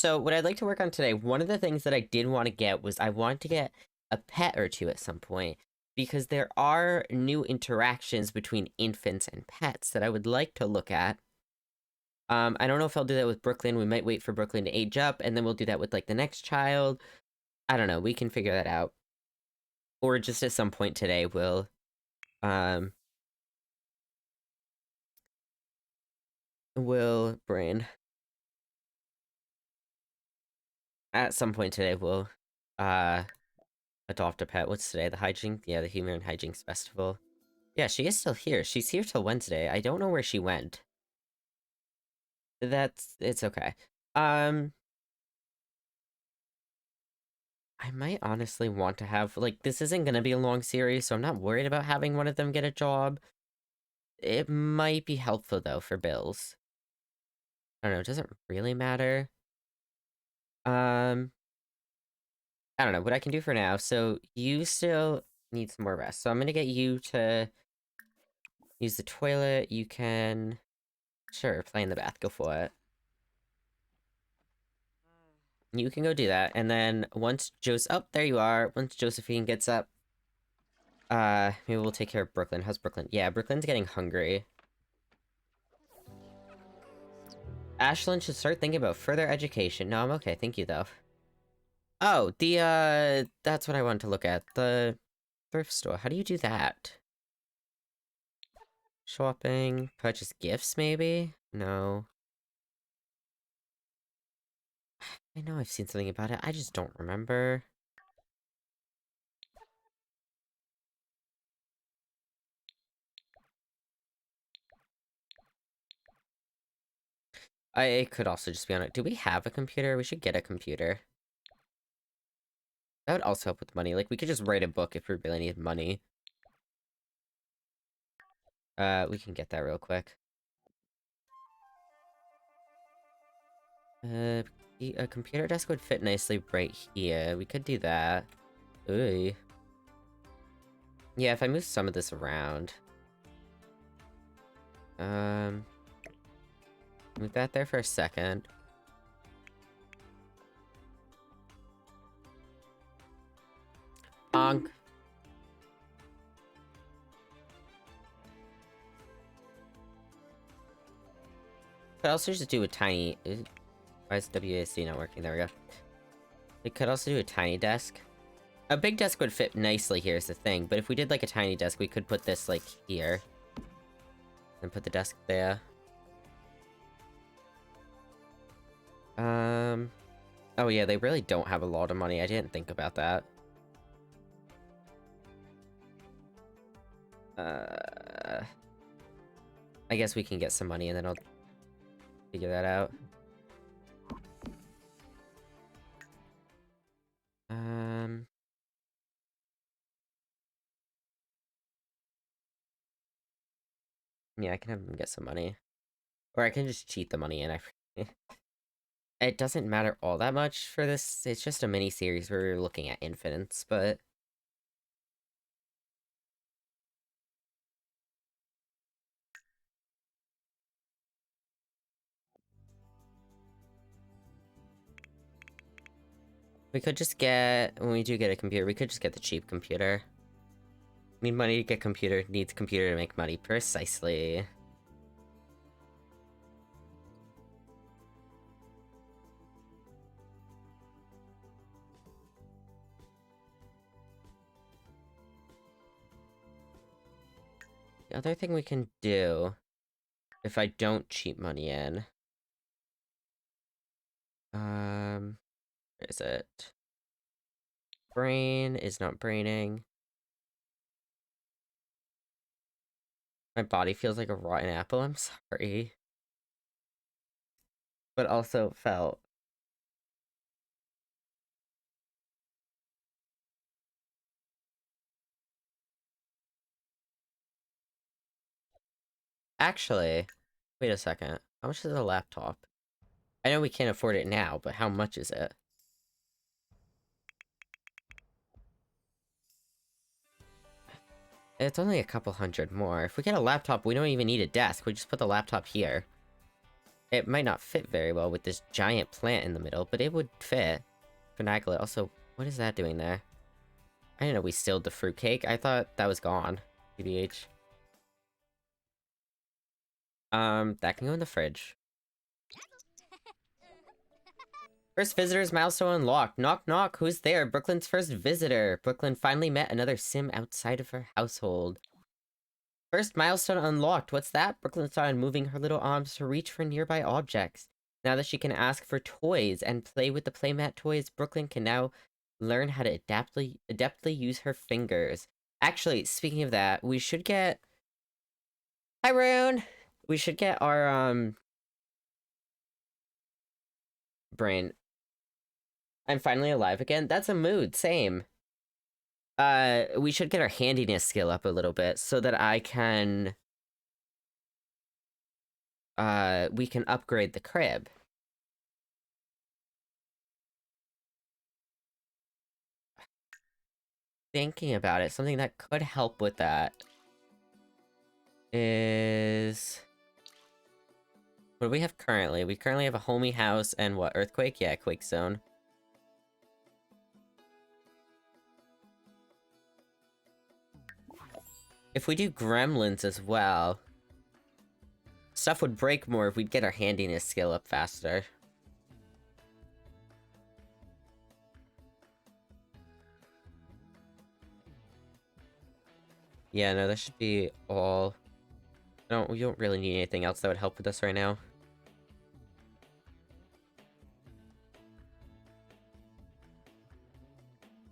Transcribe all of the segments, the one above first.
So what I'd like to work on today, one of the things that I did want to get was I wanted to get a pet or two at some point, because there are new interactions between infants and pets that I would like to look at. I don't know if I'll do that with Brooklyn. We might wait for Brooklyn to age up, and then we'll do that with, like, the next child. I don't know. We can figure that out. Or just at some point today, brain. At some point today, we'll, adopt a pet. What's today? The Hijinks? Yeah, the Humor and Hijinks Festival. Yeah, she is still here. She's here till Wednesday. I don't know where she went. It's okay. I might honestly want to have, like, this isn't gonna be a long series, so I'm not worried about having one of them get a job. It might be helpful, though, for bills. I don't know, it doesn't really matter. Um, I don't know, what I can do for now, so you still need some more rest, so I'm gonna get you to use the toilet. You can... Sure, play in the bath, go for it. You can go do that, and then once oh, there you are. Once Josephine gets up, maybe we'll take care of Brooklyn. How's Brooklyn? Yeah, Brooklyn's getting hungry. Ashlyn should start thinking about further education. No, I'm okay, thank you, though. Oh, that's what I wanted to look at. The thrift store. How do you do that? Shopping, purchase gifts, maybe? No. I know I've seen something about it, I just don't remember. It could also just be on it. Do we have a computer? We should get a computer. That would also help with money. Like, we could just write a book if we really need money. We can get that real quick. A computer desk would fit nicely right here. We could do that. Ooh. Yeah, if I move some of this around. Move that there for a second. Bonk. Could also just do a tiny... Why is WASD not working? There we go. We could also do a tiny desk. A big desk would fit nicely here is the thing, but if we did like a tiny desk, we could put this like here. And put the desk there. Oh yeah, they really don't have a lot of money. I didn't think about that. I guess we can get some money and then I'll figure that out. Yeah, I can have them get some money. Or I can just cheat the money and it doesn't matter all that much for this. It's just a mini series where we're looking at infinites, but we could just get, when we do get a computer, we could just get the cheap computer. Need money to get computer, needs computer to make money. Precisely. The other thing we can do, if I don't cheat money in... Where is it? Brain is not braining. My body feels like a rotten apple, I'm sorry. But also felt. Actually, wait a second. How much is a laptop? I know we can't afford it now, but how much is it? It's only a couple hundred more. If we get a laptop, we don't even need a desk. We just put the laptop here. It might not fit very well with this giant plant in the middle, but it would fit. Finaglet. Also, what is that doing there? I didn't know we sealed the fruitcake. I thought that was gone. TBH. That can go in the fridge. First visitor's milestone unlocked. Knock knock, who's there? Brooklyn's first visitor. Brooklyn finally met another sim outside of her household. First milestone unlocked. What's that? Brooklyn started moving her little arms to reach for nearby objects. Now that she can ask for toys and play with the playmat toys, Brooklyn can now learn how to adeptly use her fingers. Actually, speaking of that, we should get... Hi, Rune! We should get our, brain. I'm finally alive again? That's a mood, same. We should get our handiness skill up a little bit so that I can... we can upgrade the crib. Thinking about it, something that could help with that is... What do we have currently? We currently have a homie house and what? Earthquake? Yeah, quake zone. If we do gremlins as well, stuff would break more if we'd get our handiness skill up faster. Yeah, no, that should be all. We don't really need anything else that would help with us right now.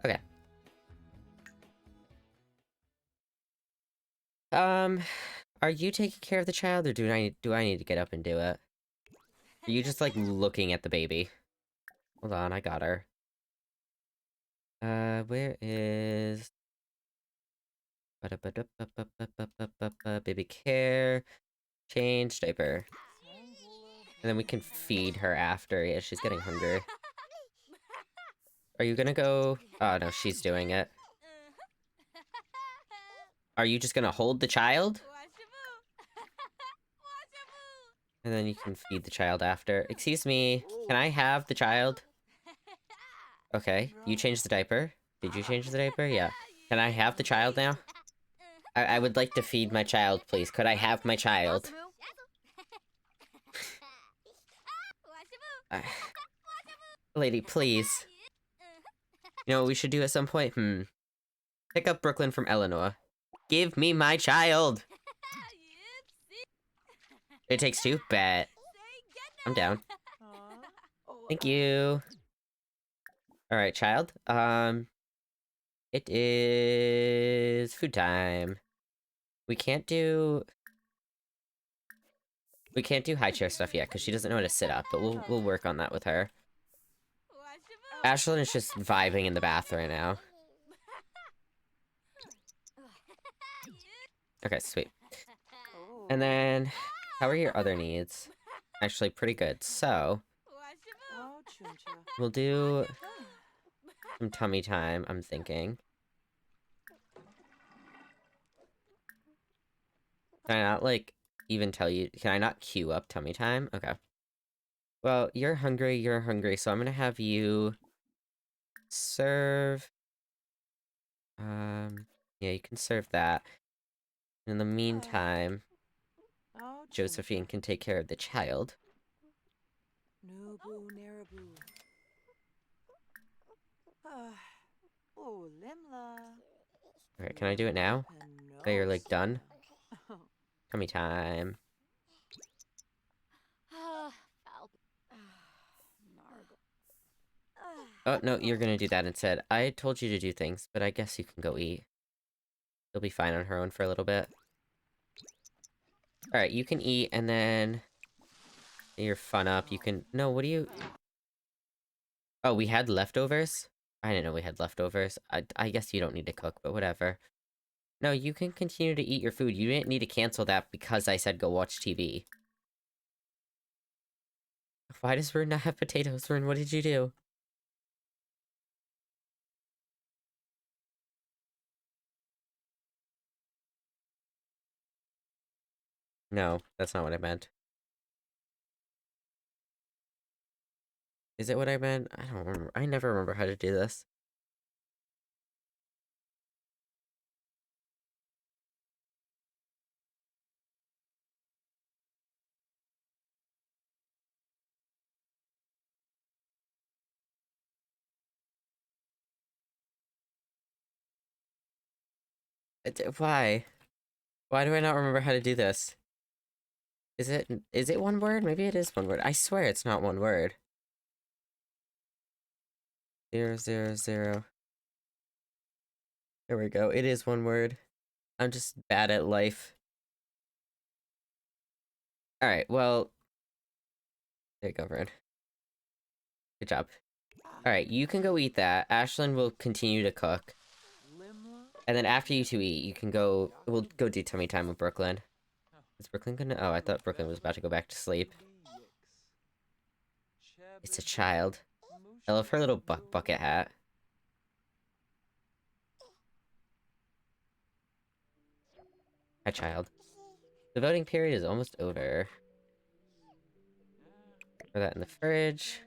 Okay. Are you taking care of the child, or do I need to get up and do it? Are you just, like, looking at the baby? Hold on, I got her. Where is... Baby care, change diaper. And then we can feed her after. Yeah, she's getting hungry. Are you gonna go... Oh, no, she's doing it. Are you just gonna hold the child? And then you can feed the child after. Excuse me, can I have the child? Okay, you changed the diaper. Did you change the diaper? Yeah. Can I have the child now? I would like to feed my child, please. Could I have my child? Lady, please. You know what we should do at some point? Pick up Brooklyn from Eleanor. Give me my child! It takes two? Bet. I'm down. Thank you. Alright, child. It is... food time. We can't do high chair stuff yet, because she doesn't know how to sit up, but we'll work on that with her. Ashlyn is just vibing in the bath right now. Okay, sweet. And then, how are your other needs? Actually, pretty good. So, we'll do some tummy time, I'm thinking. Can I not, like, even tell you? Can I not queue up tummy time? Okay. Well, you're hungry, so I'm gonna have you serve... yeah, you can serve that. In the meantime, Josephine can take care of the child. Okay, can I do it now? That you're, like, done? Tummy time. Oh, no, you're gonna do that instead. I told you to do things, but I guess you can go eat. You'll be fine on her own for a little bit. Alright, you can eat, and then... You're fun up. You can... No, what do you... Oh, we had leftovers? I didn't know we had leftovers. I guess you don't need to cook, but whatever. No, you can continue to eat your food. You didn't need to cancel that because I said go watch TV. Why does Rune not have potatoes? Rune, what did you do? No, that's not what I meant. Is it what I meant? I don't remember. I never remember how to do this. Why? Why do I not remember how to do this? Is it one word? Maybe it is one word. I swear it's not one word. 0, 0, 0. There we go. It is one word. I'm just bad at life. Alright, well... There you go, Vern. Good job. Alright, you can go eat that. Ashlyn will continue to cook. And then after you two eat, you can go... We'll go do tummy time with Brooklyn. Is Brooklyn gonna... Oh, I thought Brooklyn was about to go back to sleep. It's a child. I love her little bucket hat. Hi, child. The voting period is almost over. Put that in the fridge.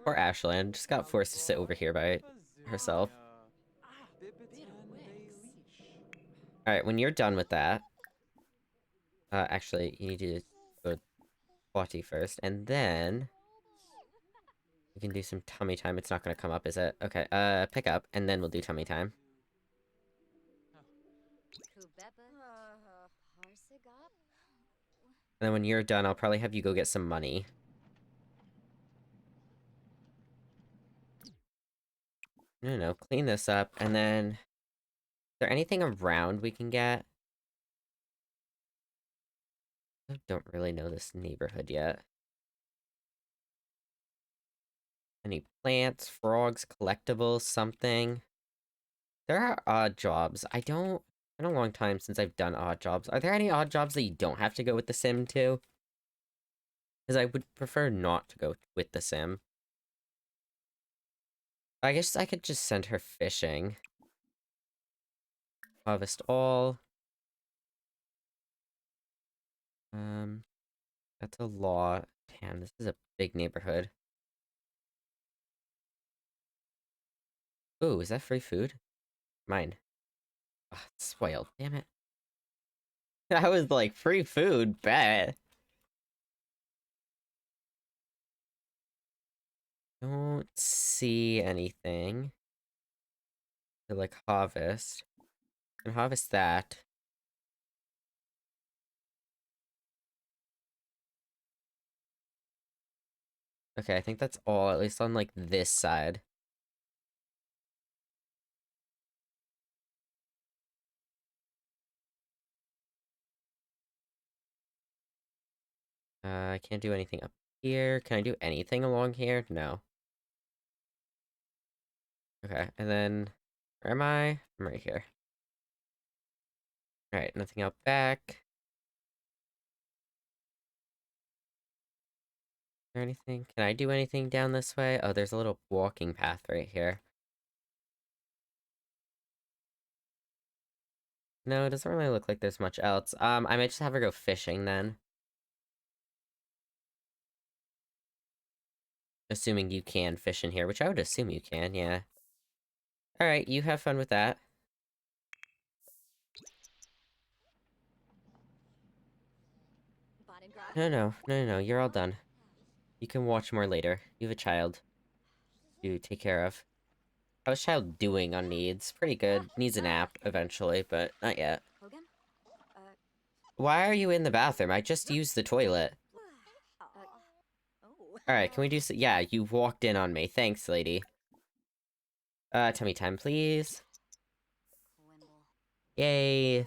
Poor Ashlyn just got forced to sit over here by herself. Alright, when you're done with that... actually, you need to go potty first, and then... We can do some tummy time. It's not gonna come up, is it? Okay, pick up, and then we'll do tummy time. And then when you're done, I'll probably have you go get some money. No, clean this up, and then... Is there anything around we can get? I don't really know this neighborhood yet. Any plants, frogs, collectibles, something? There are odd jobs. I don't... It's been a long time since I've done odd jobs. Are there any odd jobs that you don't have to go with the sim to? Because I would prefer not to go with the sim. I guess I could just send her fishing. Harvest all. That's a lot. Damn, this is a big neighborhood. Ooh, is that free food? Mine. Oh, it's spoiled. Damn it. I was like, free food, bet. Don't see anything to, like, harvest. Can harvest that. Okay, I think that's all, at least on, like, this side. I can't do anything up here. Can I do anything along here? No. Okay, and then... Where am I? I'm right here. Alright, nothing out back. Is there anything? Can I do anything down this way? Oh, there's a little walking path right here. No, it doesn't really look like there's much else. I might just have her go fishing then. Assuming you can fish in here, which I would assume you can, yeah. Alright, you have fun with that. No, you're all done. You can watch more later. You have a child to take care of. How's child doing on needs? Pretty good. Needs a nap eventually, but not yet. Why are you in the bathroom? I just used the toilet. Alright, can we do so? Yeah, you walked in on me. Thanks, lady. Tummy time, please. Yay.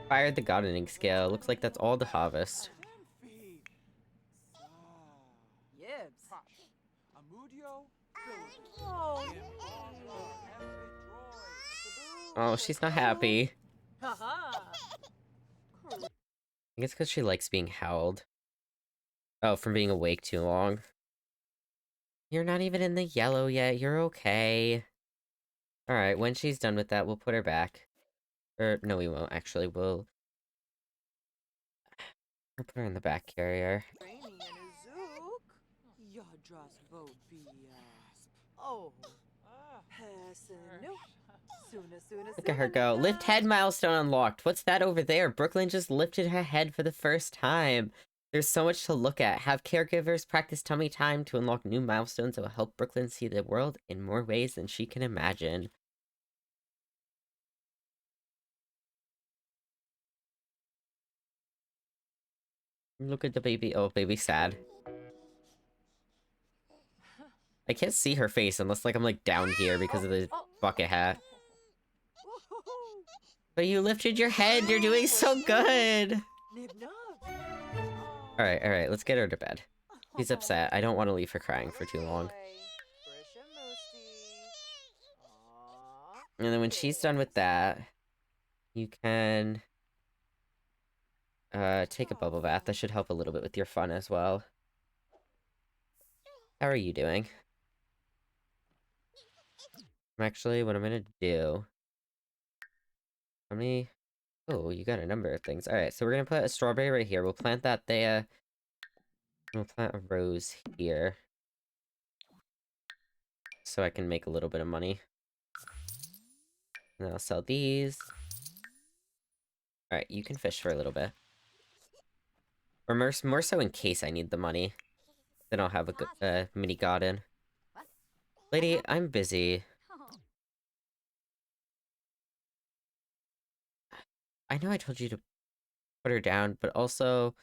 Fired the gardening scale. Looks like that's all the harvest. Oh, she's not happy. I guess because she likes being held. Oh, from being awake too long. You're not even in the yellow yet. You're okay. Alright, when she's done with that, we'll put her back. Or, no, we won't, actually. We'll... I'll put her in the back carrier. Look at her go. Lift head milestone unlocked. What's that over there? Brooklyn just lifted her head for the first time. There's so much to look at. Have caregivers practice tummy time to unlock new milestones that will help Brooklyn see the world in more ways than she can imagine. Look at the baby. Oh, baby's sad. I can't see her face unless, like, I'm, like, down here because of the bucket hat. But you lifted your head! You're doing so good! Alright, let's get her to bed. She's upset. I don't want to leave her crying for too long. And then when she's done with that, you can... take a bubble bath. That should help a little bit with your fun as well. How are you doing? Actually, what I'm gonna do... How many... Oh, you got a number of things. Alright, so we're gonna put a strawberry right here. We'll plant that there. We'll plant a rose here. So I can make a little bit of money. And then I'll sell these. Alright, you can fish for a little bit. Or more so in case I need the money. Then I'll have a mini garden. Lady, I'm busy. I know I told you to put her down, but also...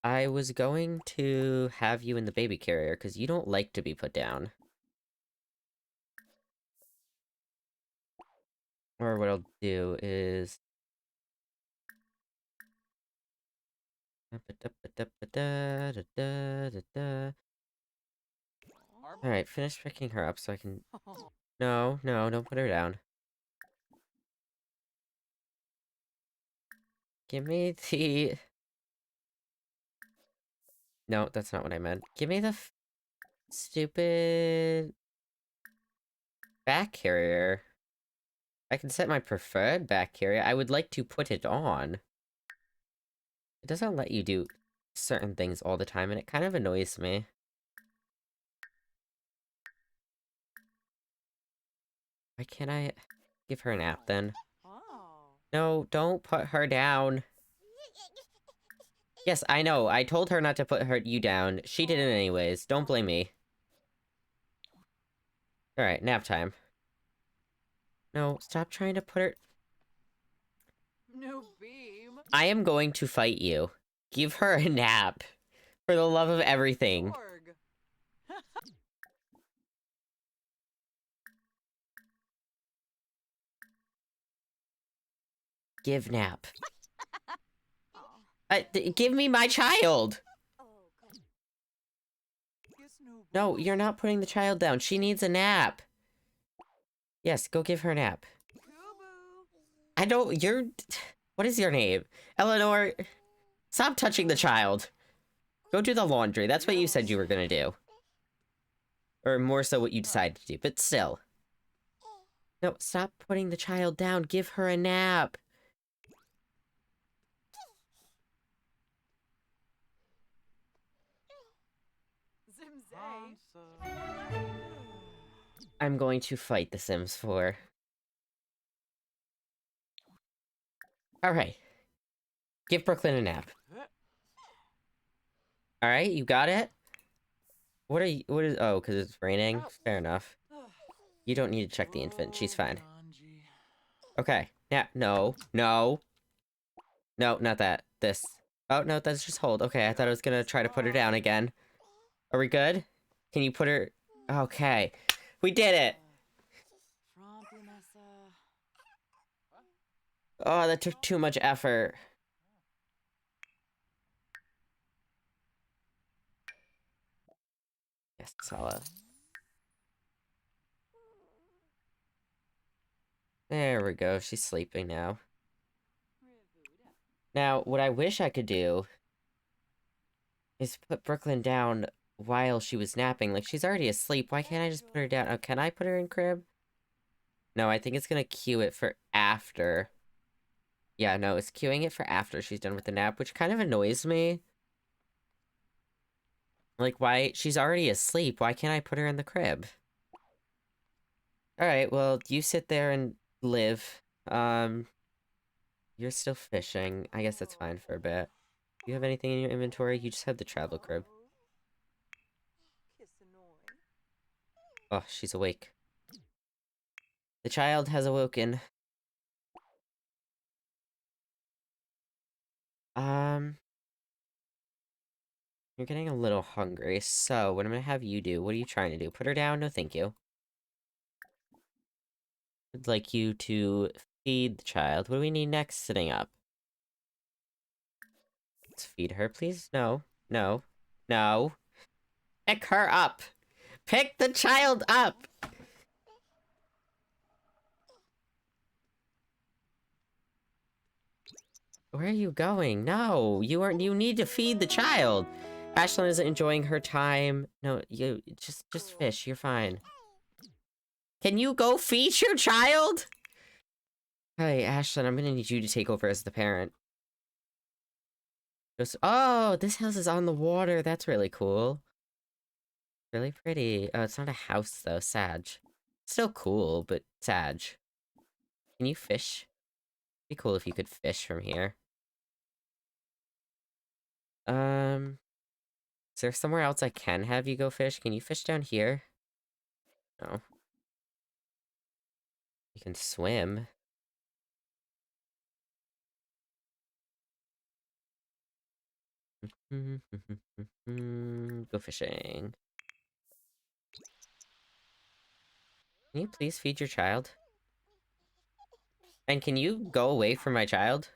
I was going to have you in the baby carrier, because you don't like to be put down. Or what I'll do is... Alright, finish picking her up so I can... No, don't put her down. Give me the... No, that's not what I meant. Give me the stupid... back carrier. I can set my preferred back carrier. I would like to put it on. It doesn't let you do certain things all the time, and it kind of annoys me. Why can't I give her a nap, then? No, don't put her down. Yes, I know. I told her not to put you down. She did it anyways. Don't blame me. Alright, nap time. No, stop trying to put her... No beam. I am going to fight you. Give her a nap. For the love of everything. Org. Give nap. Give me my child! No, you're not putting the child down. She needs a nap. Yes, go give her a nap. I don't... You're... What is your name? Eleanor... Stop touching the child. Go do the laundry. That's what you said you were gonna do. Or more so what you decided to do, but still. No, stop putting the child down. Give her a nap. I'm going to fight The Sims 4. Alright. Give Brooklyn a nap. Alright, you got it? What is... Oh, because it's raining? Fair enough. You don't need to check the infant. She's fine. Okay. Nap. No. No. No, not that. This. Oh, no, that's just hold. Okay, I thought I was gonna try to put her down again. Are we good? Can you put her... Okay. We did it! Oh, that took too much effort. Yes, Sala. There we go. She's sleeping now. Now, what I wish I could do is put Brooklyn down while she was napping. Like, she's already asleep. Why can't I just put her down? Oh, can I put her in crib? No, I think it's gonna cue it for after. Yeah, no, it's queuing it for after she's done with the nap, which kind of annoys me. Like, why? She's already asleep. Why can't I put her in the crib? Alright, well, you sit there and live. You're still fishing. I guess that's fine for a bit. Do you have anything in your inventory? You just have the travel crib. Oh, she's awake. The child has awoken. You're getting a little hungry, so what I'm gonna have you do, what are you trying to do? Put her down? No, thank you. I'd like you to feed the child. What do we need next? Sitting up. Let's feed her, please. No. No. No. Pick her up! Pick the child up! Where are you going? No, you need to feed the child. Ashlyn isn't enjoying her time. No, you just fish. You're fine. Can you go feed your child? Hey, Ashlyn, I'm gonna need you to take over as the parent. Just, oh, this house is on the water. That's really cool. Really pretty. Oh, it's not a house though. Sag. Still cool, but Sag. Can you fish? Be cool if you could fish from here. Is there somewhere else I can have you go fish? Can you fish down here? No. You can swim. Go fishing. Can you please feed your child? And can you go away from my child?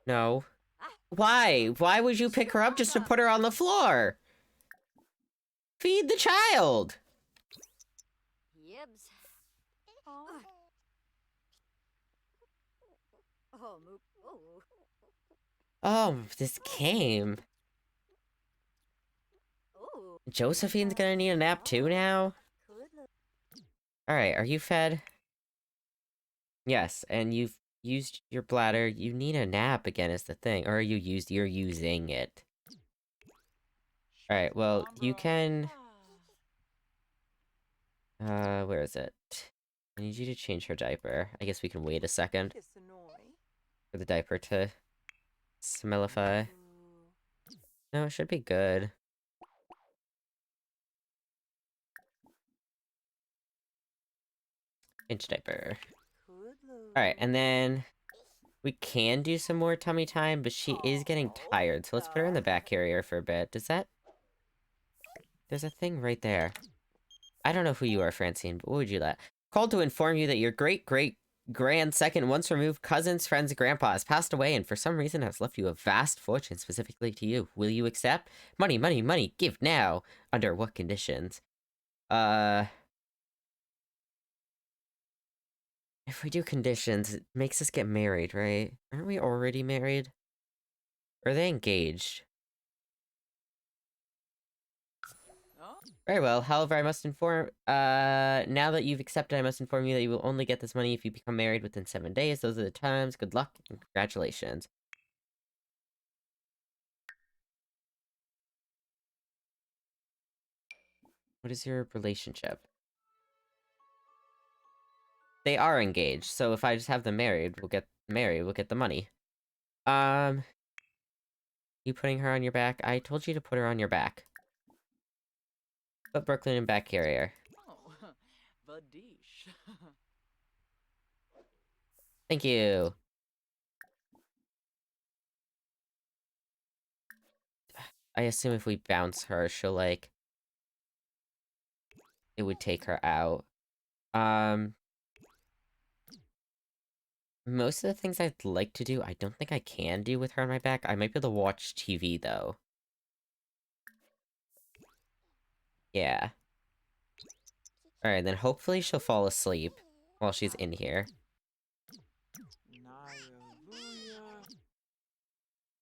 No. Why? Why would you pick her up just to put her on the floor? Feed the child! Yibs. Oh, this game. Josephine's gonna need a nap too now? Alright, are you fed? Yes, and you've used your bladder. You need a nap again is the thing. Or you're using it. Alright, well, you can... where is it? I need you to change her diaper. I guess we can wait a second for the diaper to smellify. No, it should be good. Change diaper. Alright, and then... We can do some more tummy time, but she is getting tired, so let's put her in the back carrier for a bit. Does that... There's a thing right there. I don't know who you are, Francine, but what would you like? Called to inform you that your great-great-grand second once removed cousin's friend's grandpa has passed away and for some reason has left you a vast fortune specifically to you. Will you accept? Money, money, money, give now! Under what conditions? If we do conditions, it makes us get married, right? Aren't we already married? Or are they engaged? Very well, however, I must inform, now that you've accepted, I must inform you that you will only get this money if you become married within 7 days. Those are the times. Good luck and congratulations. What is your relationship? They are engaged, so if I just have them married, we'll get married, we'll get the money. You putting her on your back? I told you to put her on your back. Put Brooklyn in back carrier. Thank you. I assume if we bounce her, she'll, like... It would take her out. Most of the things I'd like to do, I don't think I can do with her on my back. I might be able to watch TV, though. Yeah. Alright, then hopefully she'll fall asleep while she's in here.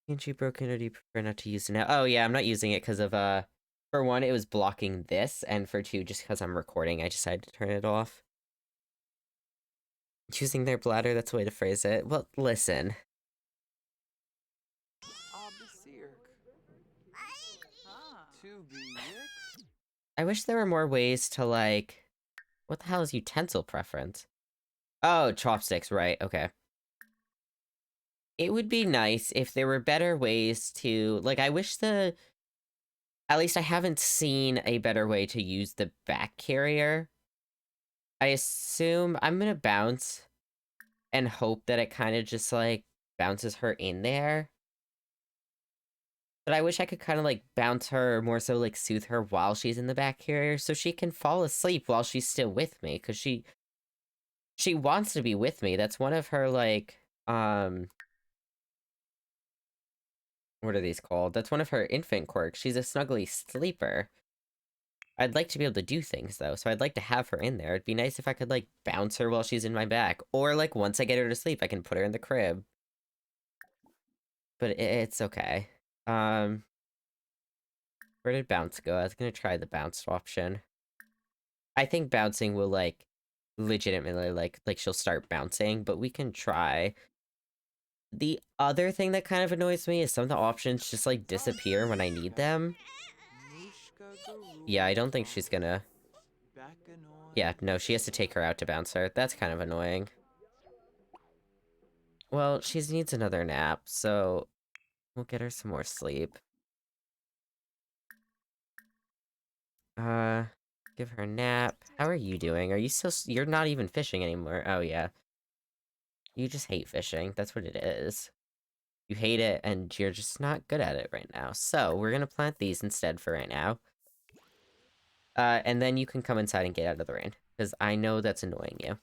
Can't you broken or do you prefer not to use it now? Oh yeah, I'm not using it because of, for one, it was blocking this, and for two, just because I'm recording, I decided to turn it off. Using their bladder, that's a way to phrase it. Well, listen. I wish there were more ways to, like... What the hell is utensil preference? Oh, chopsticks, right, okay. It would be nice if there were better ways to... Like, I wish the... At least I haven't seen a better way to use the back carrier. I assume I'm gonna bounce and hope that it kind of just, like, bounces her in there. But I wish I could kind of, like, bounce her, more so, like, soothe her while she's in the back carrier, so she can fall asleep while she's still with me, because she wants to be with me. That's one of her, like, what are these called? That's one of her infant quirks. She's a snuggly sleeper. I'd like to be able to do things, though, so I'd like to have her in there. It'd be nice if I could, like, bounce her while she's in my back. Or, like, once I get her to sleep, I can put her in the crib. But it's okay. Where did bounce go? I was gonna try the bounce option. I think bouncing will, like, legitimately, like she'll start bouncing, but we can try. The other thing that kind of annoys me is some of the options just, like, disappear when I need them. Yeah, I don't think she's gonna... Yeah, no, she has to take her out to bounce her. That's kind of annoying. Well, she needs another nap, so we'll get her some more sleep. Give her a nap. How are you doing? Are you still... You're not even fishing anymore. Oh, yeah. You just hate fishing. That's what it is. You hate it, and you're just not good at it right now. So, we're gonna plant these instead for right now. And then you can come inside and get out of the rain. Because I know that's annoying you.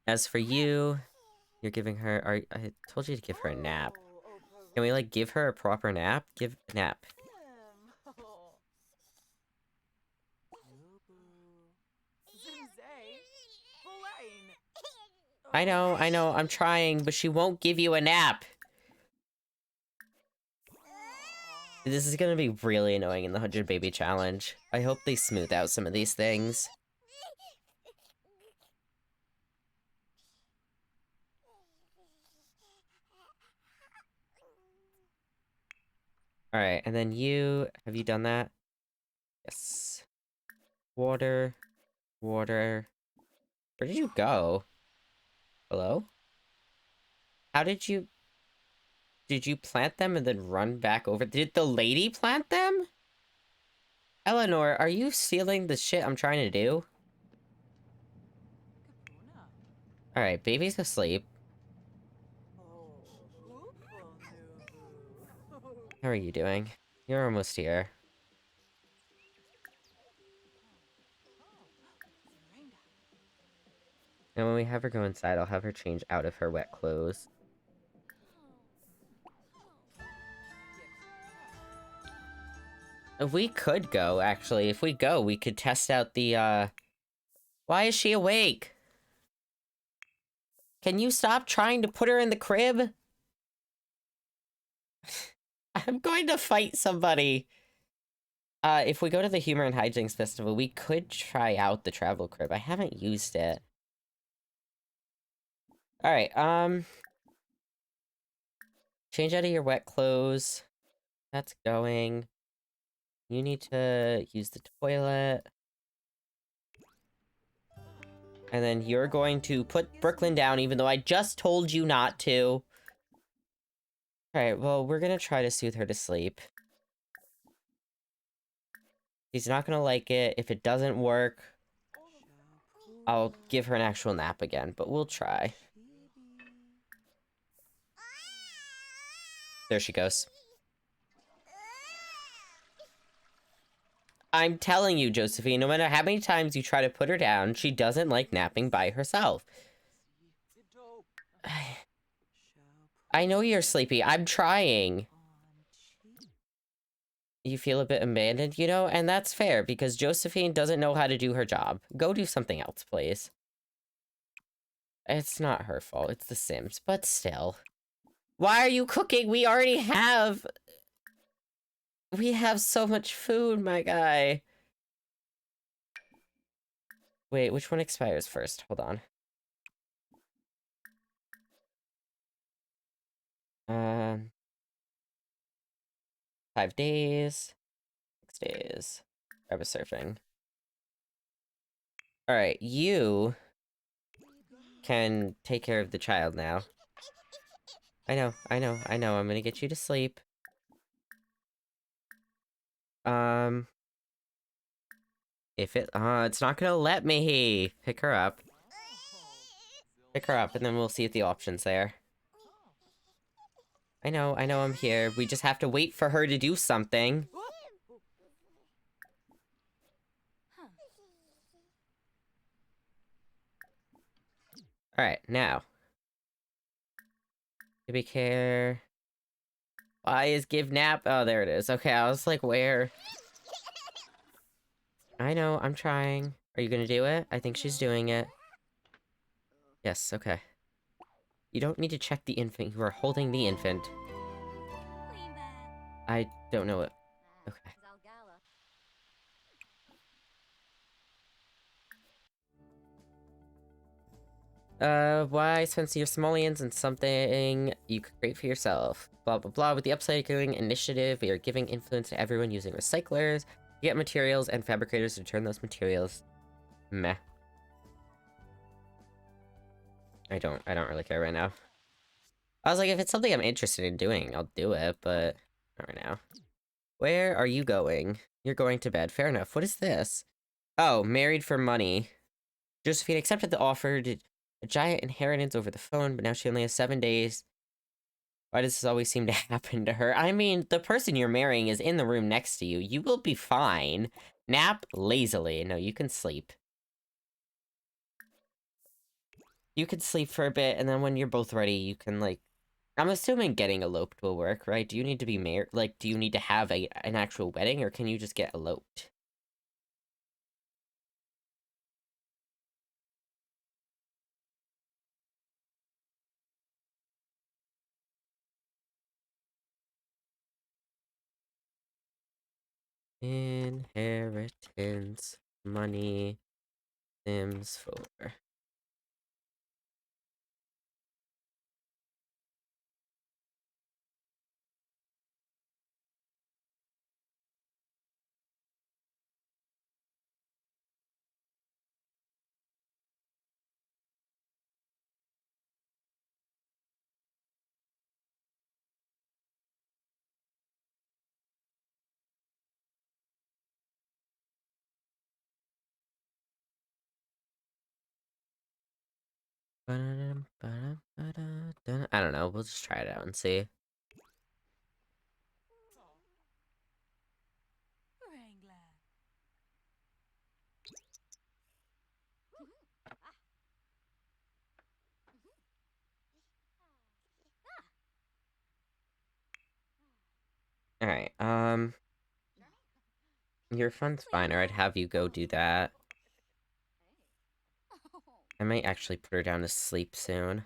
As for you, you're giving her... I told you to give her a nap. Can we, like, give her a proper nap? Give a nap. I know, I'm trying, but she won't give you a nap! This is gonna be really annoying in the 100 Baby Challenge. I hope they smooth out some of these things. Alright, and then you... Have you done that? Yes. Water. Water. Where did you go? Hello? How did you... Did you plant them and then run back over? Did the lady plant them? Eleanor, are you stealing the shit I'm trying to do? Alright, baby's asleep. How are you doing? You're almost here. And when we have her go inside, I'll have her change out of her wet clothes. If we could go, actually. If we go, we could test out the, Why is she awake? Can you stop trying to put her in the crib? I'm going to fight somebody. If we go to the Humor and Hijinks Festival, we could try out the travel crib. I haven't used it. Alright, change out of your wet clothes. That's going. You need to use the toilet. And then you're going to put Brooklyn down, even though I just told you not to. Alright, well, we're gonna try to soothe her to sleep. She's not gonna like it. If it doesn't work, I'll give her an actual nap again, but we'll try. There she goes. I'm telling you, Josephine, no matter how many times you try to put her down, she doesn't like napping by herself. I know you're sleepy. I'm trying. You feel a bit abandoned, you know? And that's fair, because Josephine doesn't know how to do her job. Go do something else, please. It's not her fault. It's the Sims, but still. Why are you cooking? We already have... We have so much food, my guy. Wait, which one expires first? Hold on. Um, 5 days, 6 days. I was surfing. Alright, you can take care of the child now. I know. I'm gonna get you to sleep. It's not gonna let me pick her up. Pick her up, and then we'll see if the option's there. I know, I'm here. We just have to wait for her to do something. Alright, now. Baby care. Why is give nap? Oh, there it is. Okay, I was like, where? I know, I'm trying. Are you gonna do it? I think she's doing it. Yes, okay. You don't need to check the infant. You are holding the infant. I don't know it. Okay. Why spend your simoleons and something you could create for yourself? Blah, blah, blah. With the upcycling initiative, we are giving influence to everyone using recyclers. You get materials and fabricators to turn those materials. Meh. I don't really care right now. I was like, if it's something I'm interested in doing, I'll do it, but not right now. Where are you going? You're going to bed. Fair enough. What is this? Oh, married for money. Josephine accepted the offer, did a giant inheritance over the phone, but now she only has 7 days. Why does this always seem to happen to her? I mean, the person you're marrying is in the room next to you. You will be fine. Nap lazily. No, you can sleep. You can sleep for a bit, and then when you're both ready, you can, like... I'm assuming getting eloped will work, right? Do you need to be married? Like, do you need to have an actual wedding, or can you just get eloped? Inheritance, money, Sims 4. I don't know, we'll just try it out and see. Alright, your fun's fine, or I'd have you go do that. I might actually put her down to sleep soon.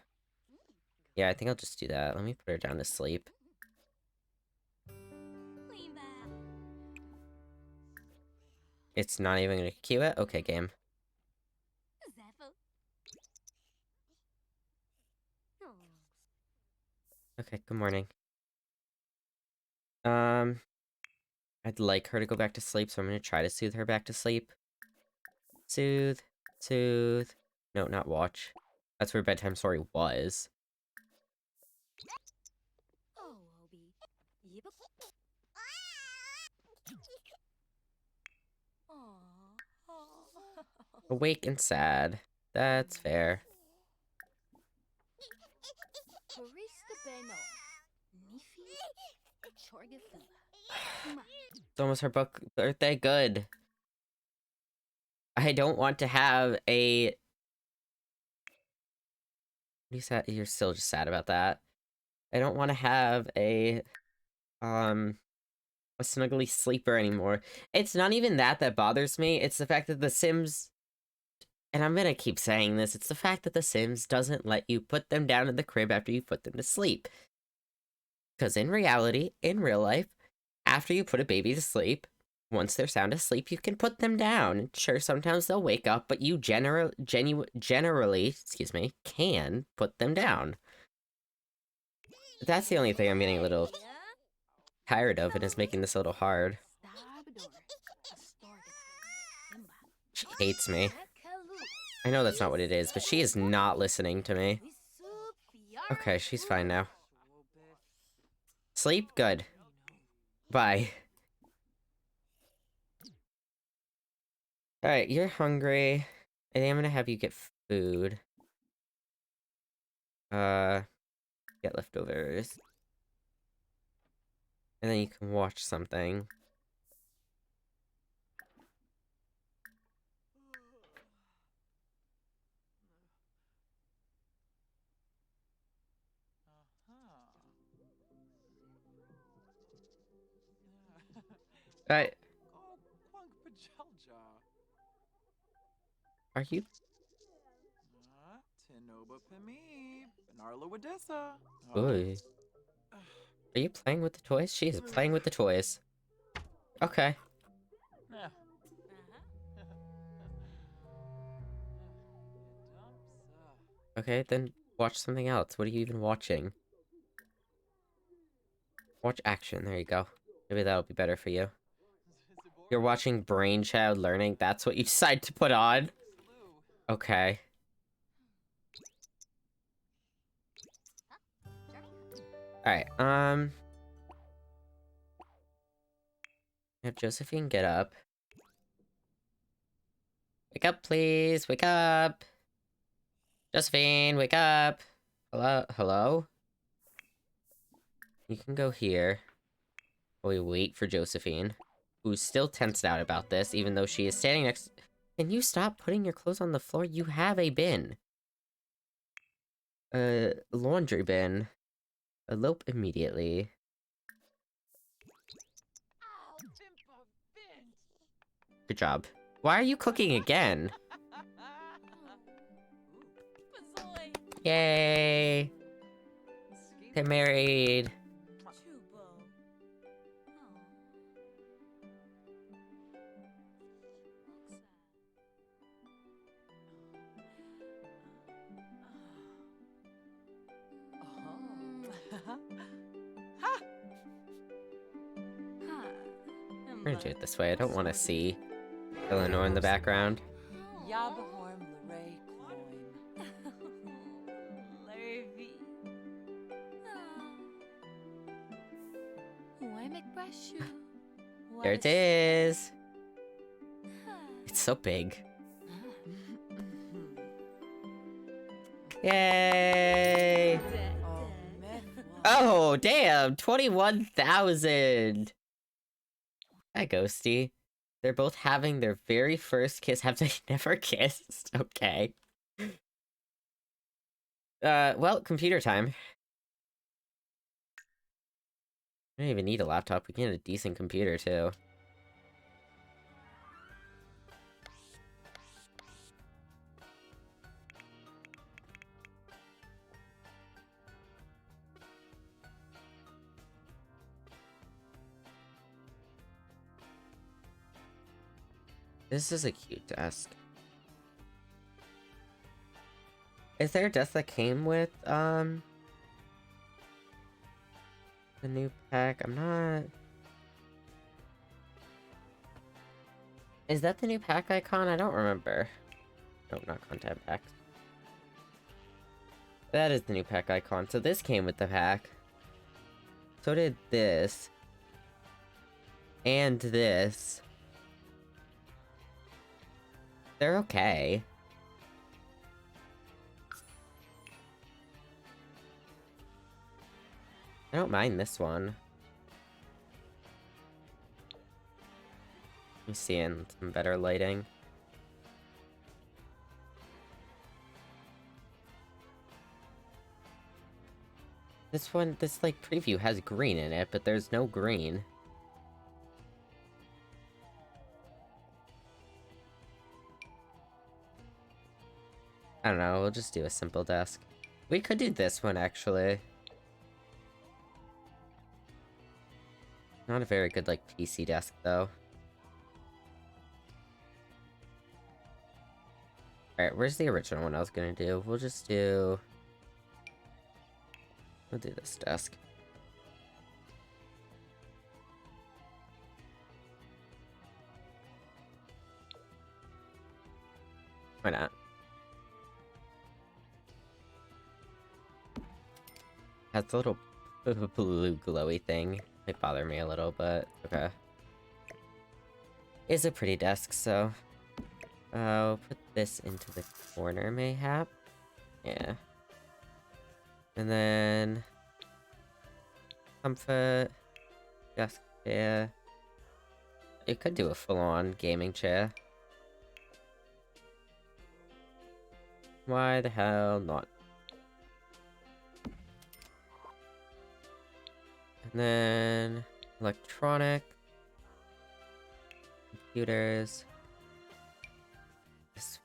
Yeah, I think I'll just do that. Let me put her down to sleep. It's not even gonna queue it? Okay, game. Okay, good morning. I'd like her to go back to sleep, so I'm gonna try to soothe her back to sleep. Soothe. Soothe. No, not watch. That's where bedtime story was. Awake and sad. That's fair. It's almost her birthday. Good. I don't want to have a... You're still just sad about that. I don't want to have a snuggly sleeper anymore. It's not even that bothers me. It's the fact that The Sims... And I'm gonna keep saying this. It's the fact that The Sims doesn't let you put them down in the crib after you put them to sleep. Because in reality, in real life, after you put a baby to sleep, once they're sound asleep, you can put them down. Sure, sometimes they'll wake up, but you generally, excuse me, can put them down. That's the only thing I'm getting a little tired of, and is making this a little hard. She hates me. I know that's not what it is, but she is not listening to me. Okay, she's fine now. Sleep? Good. Bye. Alright, you're hungry. I think I'm gonna have you get food. Get leftovers. And then you can watch something. Alright. Are you? Ooh. Are you playing with the toys? She is playing with the toys. Okay. Okay, then watch something else. What are you even watching? Watch action. There you go. Maybe that'll be better for you. You're watching Brainchild Learning? That's what you decide to put on? Okay. Alright, have Josephine get up. Wake up, please. Wake up. Josephine, wake up. Hello? Hello? You can go here. While we wait for Josephine, who's still tensed out about this, even though she is standing next... Can you stop putting your clothes on the floor? You have a bin. Laundry bin. Elope immediately. Good job. Why are you cooking again? Yay! Get married. We're gonna do it this way. I don't want to see Eleanor in the background. There it is! It's so big. Yay! Oh, damn! 21,000! Hi, Ghosty. They're both having their very first kiss. Have they never kissed? Okay. Well, computer time. I don't even need a laptop. We can get a decent computer, too. This is a cute desk. Is there a desk that came with, the new pack? I'm not... Is that the new pack icon? I don't remember. Nope, not content packs. That is the new pack icon. So this came with the pack. So did this. And this. They're okay. I don't mind this one. Let me see in some better lighting. This one, this like preview has green in it, but there's no green. I don't know, we'll just do a simple desk. We could do this one, actually. Not a very good, like, PC desk, though. Alright, where's the original one I was gonna do? We'll just do... We'll do this desk. Why not? Has a little blue glowy thing. Might bother me a little, but okay. It's a pretty desk, so I'll put this into the corner, mayhap. Yeah. And then comfort, desk chair. You could do a full-on gaming chair. Why the hell not? And then electronic computers. This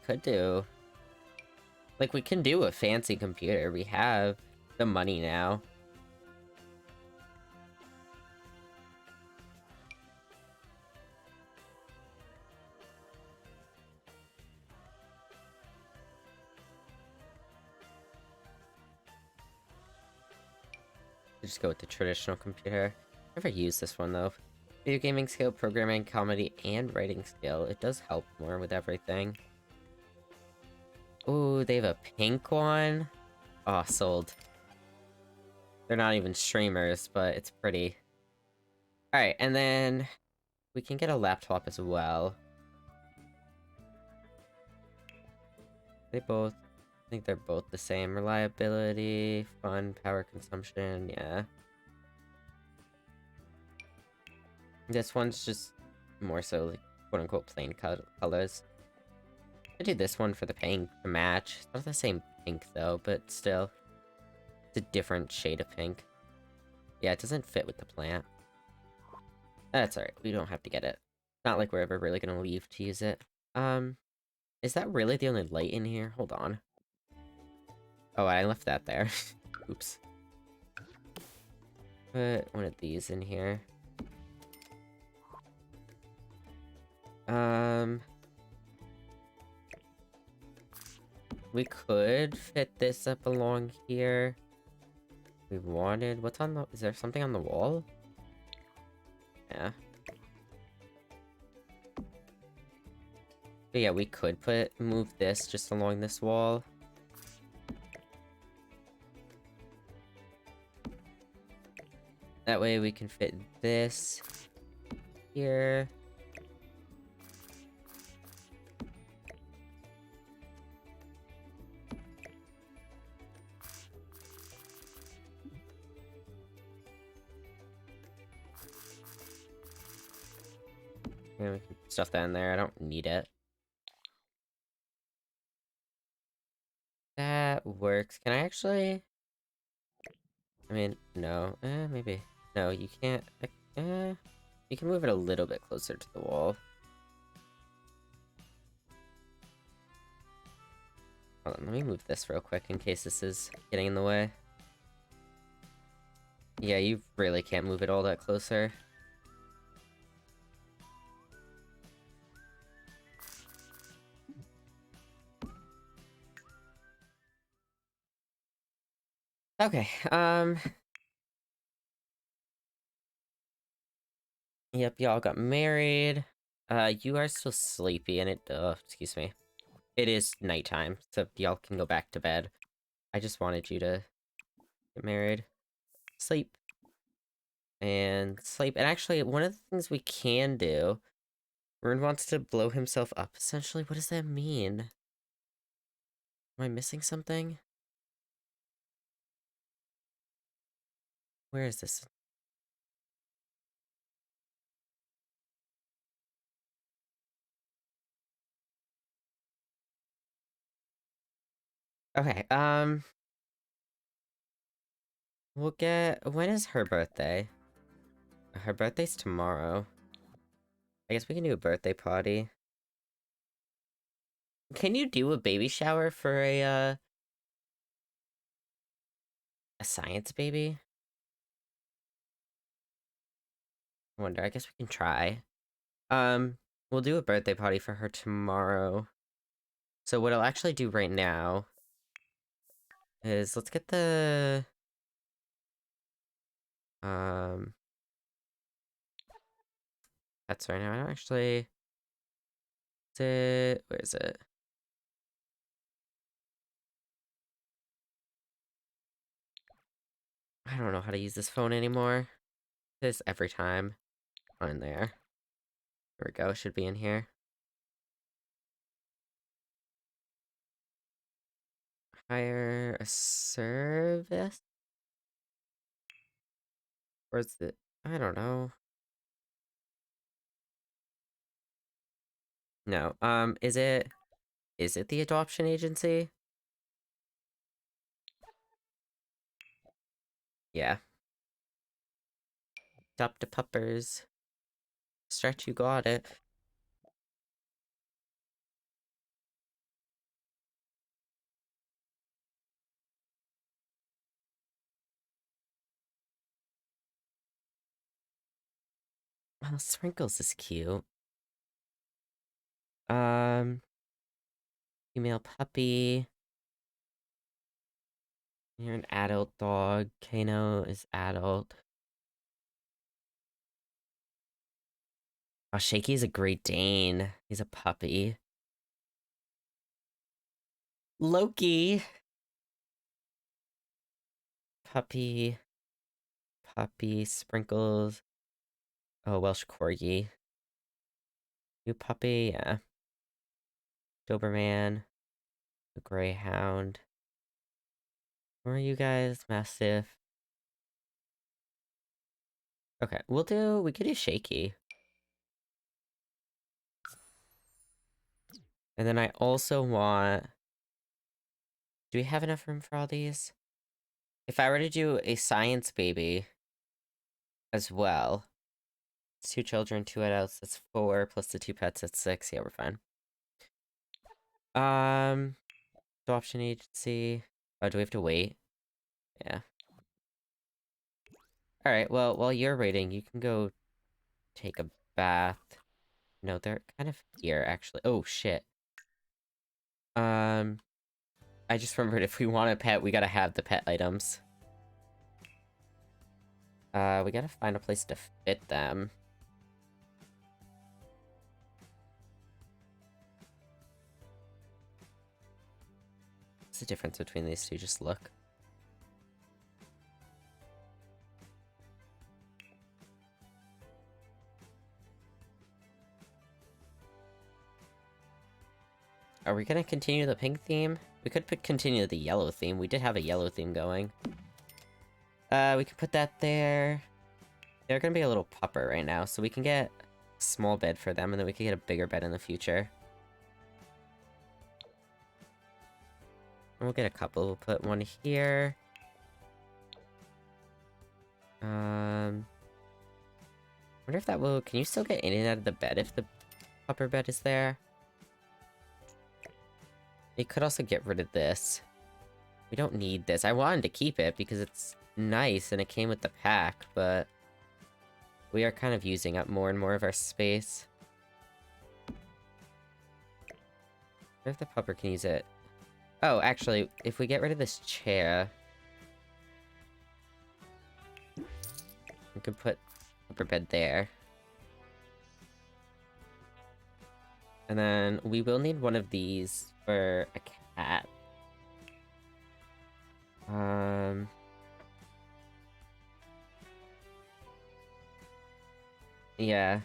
could do. Like, we can do a fancy computer. We have the money now. Just go with the traditional computer. Never used this one though. Video gaming skill, programming, comedy, and writing skill. It does help more with everything. Ooh, they have a pink one. Oh, sold. They're not even streamers, but it's pretty. Alright, and then we can get a laptop as well. I think they're both the same. Reliability, fun, power consumption, yeah. This one's just more so like quote-unquote plain colors. I do this one for the pink to match. It's not the same pink though, but still. It's a different shade of pink. Yeah, it doesn't fit with the plant. That's alright, we don't have to get it. Not like we're ever really gonna leave to use it. Is that really the only light in here? Hold on. Oh, I left that there. Oops. Put one of these in here. We could fit this up along here. We wanted... What's on the... Is there something on the wall? Yeah. But yeah, we could move this just along this wall. That way we can fit this here. Yeah, we can stuff that in there. I don't need it. That works. Can I actually... I mean, no. Maybe. No, you can't... You can move it a little bit closer to the wall. Hold on, let me move this real quick in case this is getting in the way. Yeah, you really can't move it all that closer. Okay, Yep, y'all got married. You are still sleepy and excuse me. It is nighttime, so y'all can go back to bed. I just wanted you to get married. Sleep. And sleep. And actually, one of the things we can do... Rune wants to blow himself up, essentially. What does that mean? Am I missing something? Where is this? Okay, we'll get... When is her birthday? Her birthday's tomorrow. I guess we can do a birthday party. Can you do a baby shower for a science baby? I wonder, I guess we can try. We'll do a birthday party for her tomorrow. So what I'll actually do right now is let's get the Pets right now. I don't actually. Is it? Where is it? I don't know how to use this phone anymore. This every time. Oh, in there. There we go. Should be in here. Hire a service? Or is it? I don't know. No. Is it? Is it the adoption agency? Yeah. Adopt the puppers. Stretch, you got it. Oh, Sprinkles is cute. Um, Female puppy. You're an adult dog. Kano is adult. Oh, Shaky's a Great Dane. He's a puppy. Loki! Puppy. Puppy. Sprinkles. Oh, Welsh Corgi. You puppy, yeah. Doberman. The Greyhound. Where are you guys? Mastiff. Okay, we could do Shaky. And then I also want... Do we have enough room for all these? If I were to do a science baby as well, it's 2 children, 2 adults, that's 4, plus the 2 pets, that's 6. Yeah, we're fine. Adoption agency. Oh, do we have to wait? Yeah. Alright, well, while you're waiting, you can go take a bath. No, they're kind of here, actually. Oh, shit. I just remembered if we want a pet, we gotta have the pet items. We gotta find a place to fit them. What's the difference between these two? Just look. Are we gonna continue the pink theme? We could continue the yellow theme. We did have a yellow theme going. We can put that there. They're gonna be a little pupper right now, so we can get a small bed for them, and then we can get a bigger bed in the future. And we'll get a couple. We'll put one here. Wonder if that will... Can you still get in and out of the bed if the pupper bed is there? You could also get rid of this. We don't need this. I wanted to keep it because it's nice and it came with the pack, but we are kind of using up more and more of our space. What if the pupper can use it? Oh, actually, if we get rid of this chair, we could put pupper bed there. And then we will need one of these for a cat. Yeah.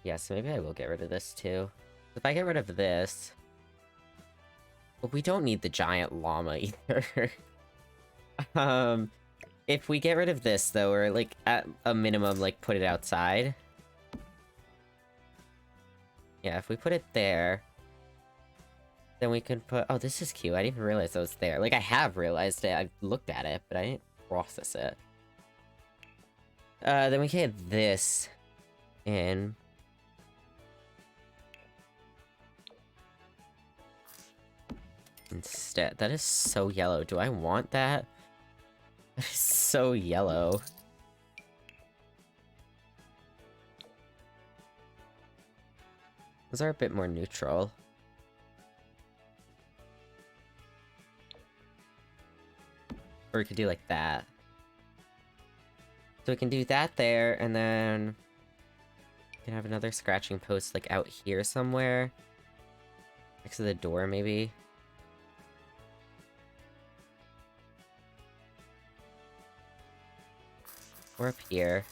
Yeah, so maybe I will get rid of this too. If I get rid of this... But we don't need the giant llama either. If we get rid of this though, or like at a minimum, like put it outside. Yeah, if we put it there, then we can put... Oh, this is cute. I didn't even realize that was there. Like, I have realized it. I've looked at it, but I didn't process it. Then we can get this in. Instead. That is so yellow. Do I want that? That is so yellow. Those are a bit more neutral. Or we could do like that. So we can do that there, and then we can have another scratching post, like, out here somewhere. Next to the door, maybe. Or up here.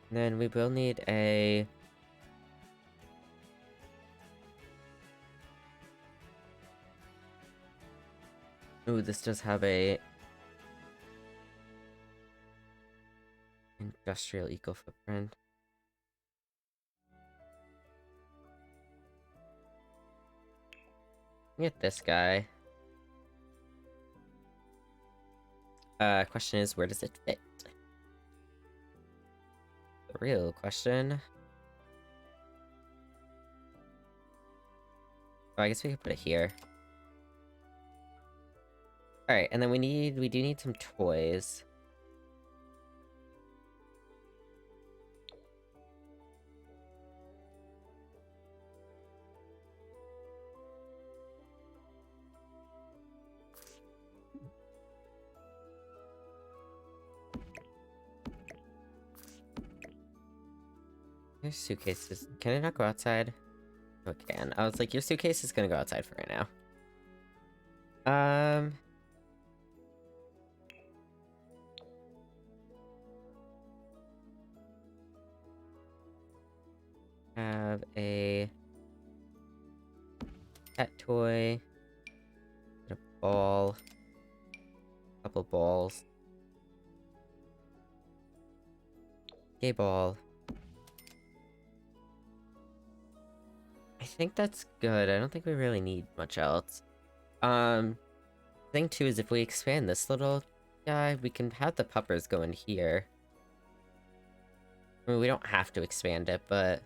Then we will need a... Ooh, this does have a... industrial eco-footprint. Get this guy. Question is, where does it fit? The real question. Oh, I guess we could put it here. Alright, and then we do need some toys. Your suitcases. Can it not go outside? Oh, it can. I was like, your suitcase is gonna go outside for right now. Have a pet toy, a ball, couple balls, gay ball. I think that's good. I don't think we really need much else. Thing too is if we expand this little guy, we can have the puppers go in here. I mean, we don't have to expand it, but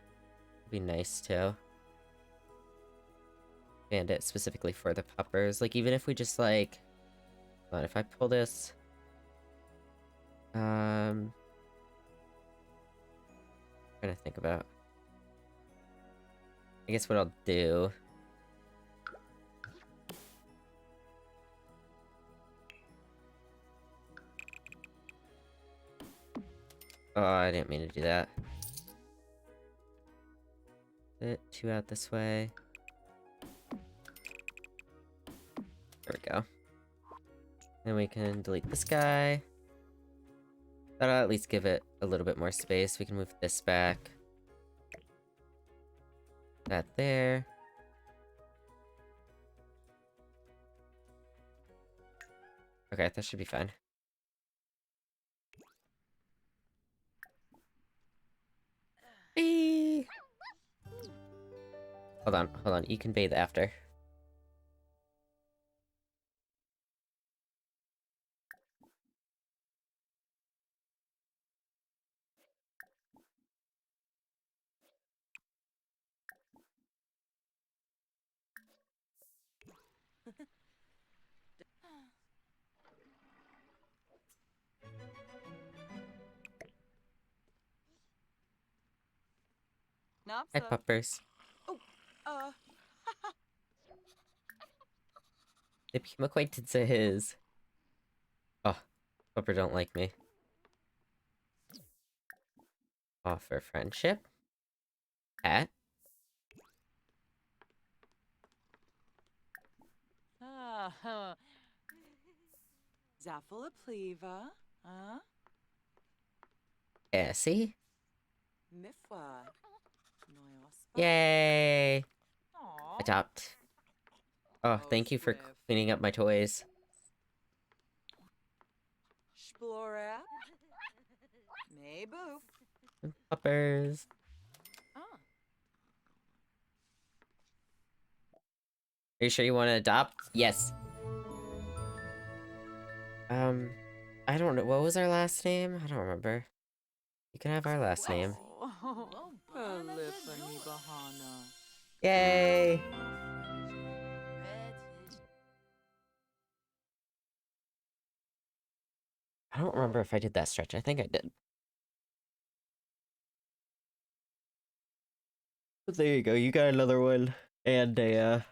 it'd be nice to expand it specifically for the puppers. Like, even if we just, like... Hold on, if I pull this... trying to think about... I guess what I'll do... Oh, I didn't mean to do that. Put 2 out this way. There we go. Then we can delete this guy. That'll at least give it a little bit more space. We can move this back. That there. Okay, that should be fine. Eee! Hold on. You can bathe after. Hi, puppers. Oh, They became acquaintances. Oh, pupper don't like me. Offer friendship. Pet. Zaffala pleva, Essie. Mifwa, Noyospa. Yay! Aw. Adopt. Oh, thank you for Swift. cleaning up my toys. Splorap. Mayboof. Puppers. Ah. Are you sure you want to adopt? Yes. I don't know. What was our last name? I don't remember. You can have our last name. Polyphony Bahana. Yay! I don't remember if I did that stretch. I think I did. There you go. You got another one. And a,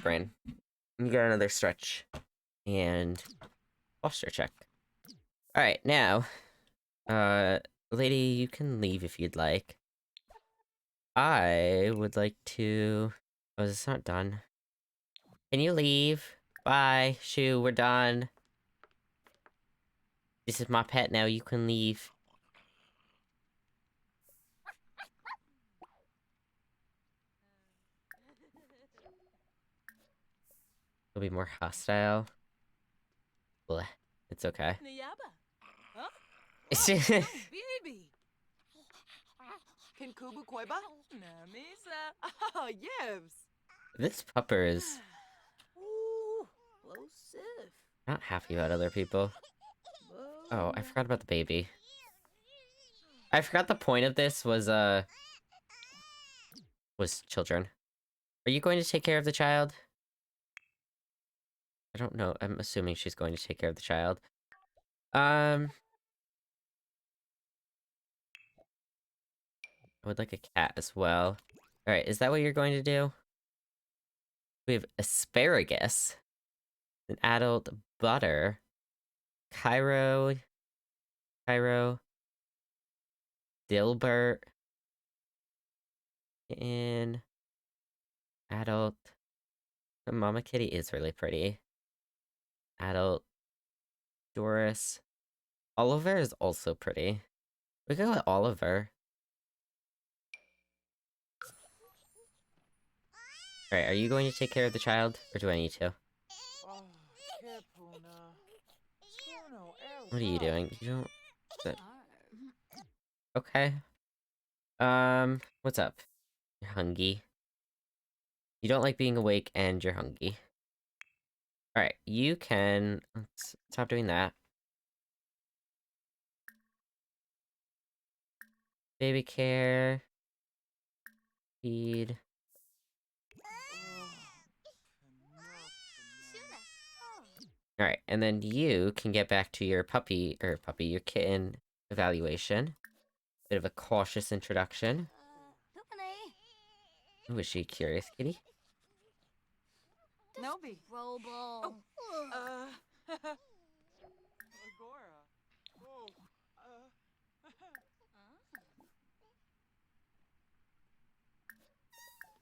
brain. You got another stretch. And posture check. Alright, now, lady, you can leave if you'd like. I would like to... Oh, it's not done. Can you leave? Bye, Shoo, we're done. This is my pet now, you can leave. It'll be more hostile. Blech. It's okay. Niyaba. Huh? It's Baby. Can Kubu Koiba? Namisa. Oh, yevs. This pupper is Ooh, low sif. not happy about other people. Oh, I forgot about the baby. I forgot the point of this was children. Are you going to take care of the child? I don't know. I'm assuming she's going to take care of the child. I would like a cat as well. Alright, is that what you're going to do? We have asparagus. An adult butter. Cairo. Dilbert. And adult. Mama Kitty is really pretty. Adult. Doris. Oliver is also pretty. We go with Oliver. Alright, are you going to take care of the child? Or do I need to? Oh, Kepuna. Scorno, What are you doing? You don't... but- Ah. Okay. What's up? You're hungry. You don't like being awake and you're hungry. Alright, you can... Let's stop doing that. Baby care. Feed. Alright, and then you can get back to your your kitten evaluation. Bit of a cautious introduction. Ooh, is she curious, kitty? Nobi. Robo. Agora. Oh.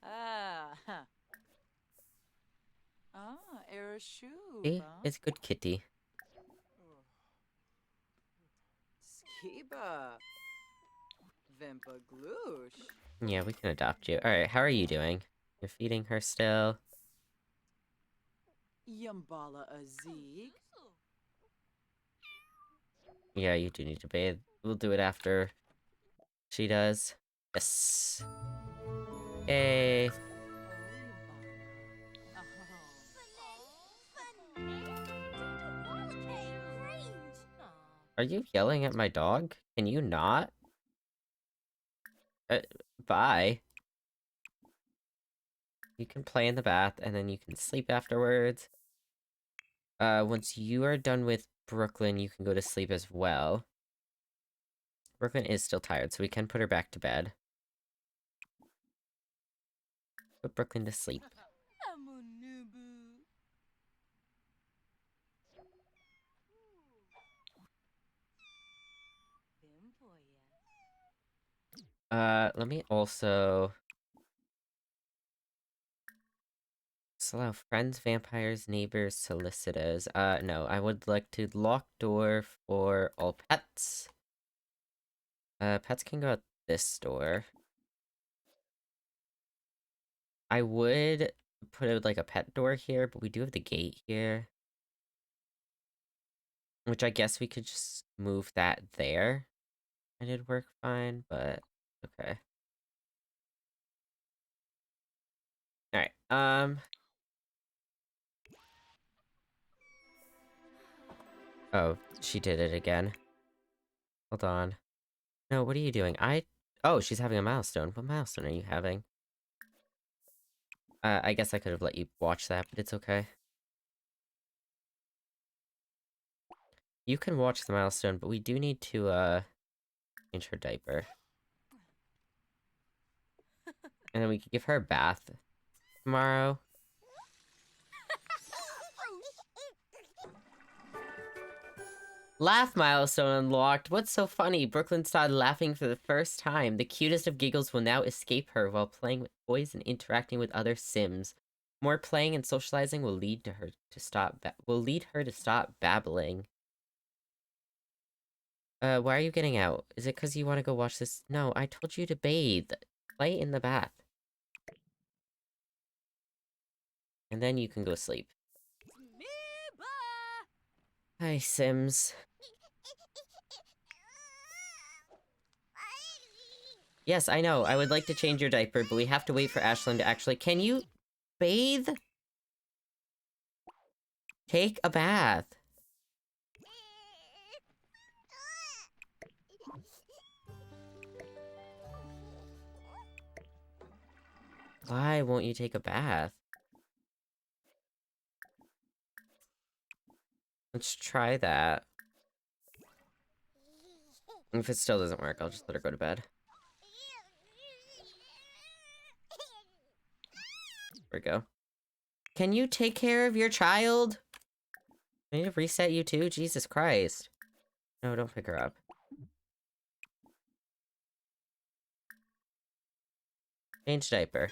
Huh. Ah, Erashu. It's good kitty. Skiba. Vimpa Gloosh. Yeah, we can adopt you. Alright, how are you doing? You're feeding her still. Yambala Azig. Yeah, you do need to bathe. We'll do it after she does. Yes. Yay. Are you yelling at my dog? Can you not? Bye. You can play in the bath, and then you can sleep afterwards. Once you are done with Brooklyn, you can go to sleep as well. Brooklyn is still tired, so we can put her back to bed. Put Brooklyn to sleep. Let me also... allow friends, vampires, neighbors, solicitors. No, I would like to lock door for all pets. Pets can go out this door. I would put like a pet door here, but we do have the gate here. Which I guess we could just move that there. And it'd work fine, but okay. Alright, oh, she did it again. Hold on. No, what are you doing? Oh, she's having a milestone. What milestone are you having? I guess I could have let you watch that, but it's okay. You can watch the milestone, but we do need to, change her diaper. And then we could give her a bath tomorrow. Laugh milestone unlocked. What's so funny? Brooklyn started laughing for the first time. The cutest of giggles will now escape her while playing with toys and interacting with other Sims. More playing and socializing will lead her to stop babbling. Why are you getting out? Is it because you want to go watch this? No, I told you to bathe. Play in the bath. And then you can go sleep. Hi, Sims. Yes, I know. I would like to change your diaper, but we have to wait for Ashlyn to actually... Can you bathe? Take a bath. Why won't you take a bath? Let's try that. If it still doesn't work, I'll just let her go to bed. There we go. Can you take care of your child? I need to reset you too? Jesus Christ. No, don't pick her up. Change diaper.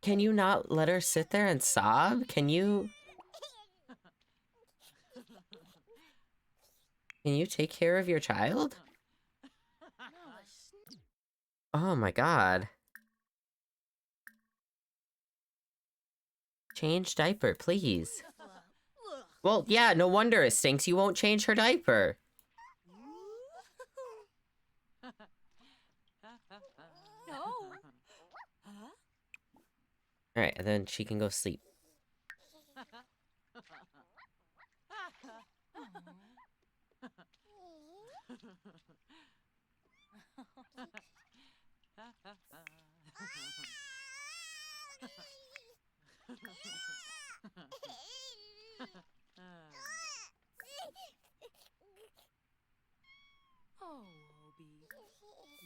Can you not let her sit there and sob? Can you take care of your child? Oh my god. Change diaper, please. Well, yeah, no wonder it stinks. You won't change her diaper. Alright, and then she can go sleep. Oh, Obi.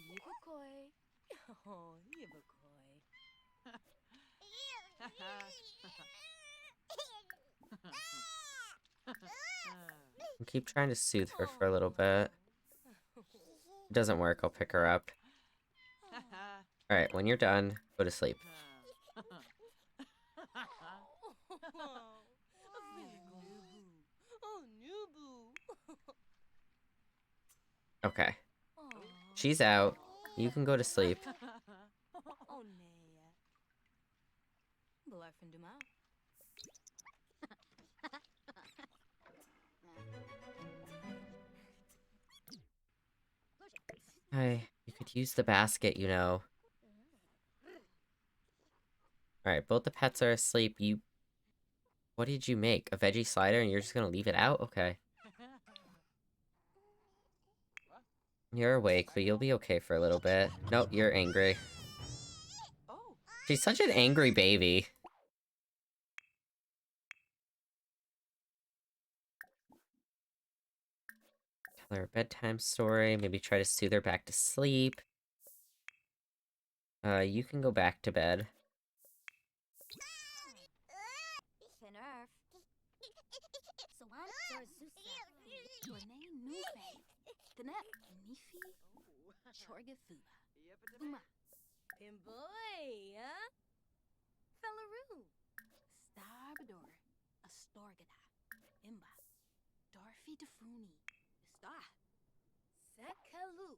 Yibakoi. Oh, Yibakoi. I'll keep trying to soothe her for a little bit. If it doesn't work, I'll pick her up. Alright, when you're done, go to sleep. Okay. She's out. You can go to sleep. Oh, Nea. Bluffing them out. Hi. You could use the basket, you know. Alright, both the pets are asleep. What did you make? A veggie slider and you're just gonna leave it out? Okay. You're awake, but you'll be okay for a little bit. Nope, you're angry. She's such an angry baby. Tell her a bedtime story. Maybe try to soothe her back to sleep. You can go back to bed. Pimboy, huh? Fellaroo. Starbador. Astorgada. Imba. Dorfi Defuni. Star. Sekalu.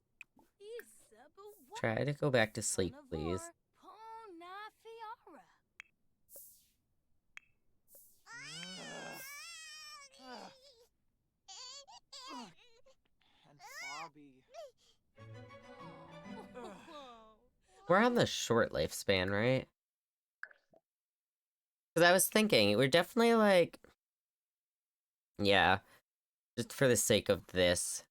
Isabu. Try to go back to sleep, please. Ponafiara. And Bobby. We're on the short lifespan, right? Because I was thinking, we're definitely like... Yeah. Just for the sake of this,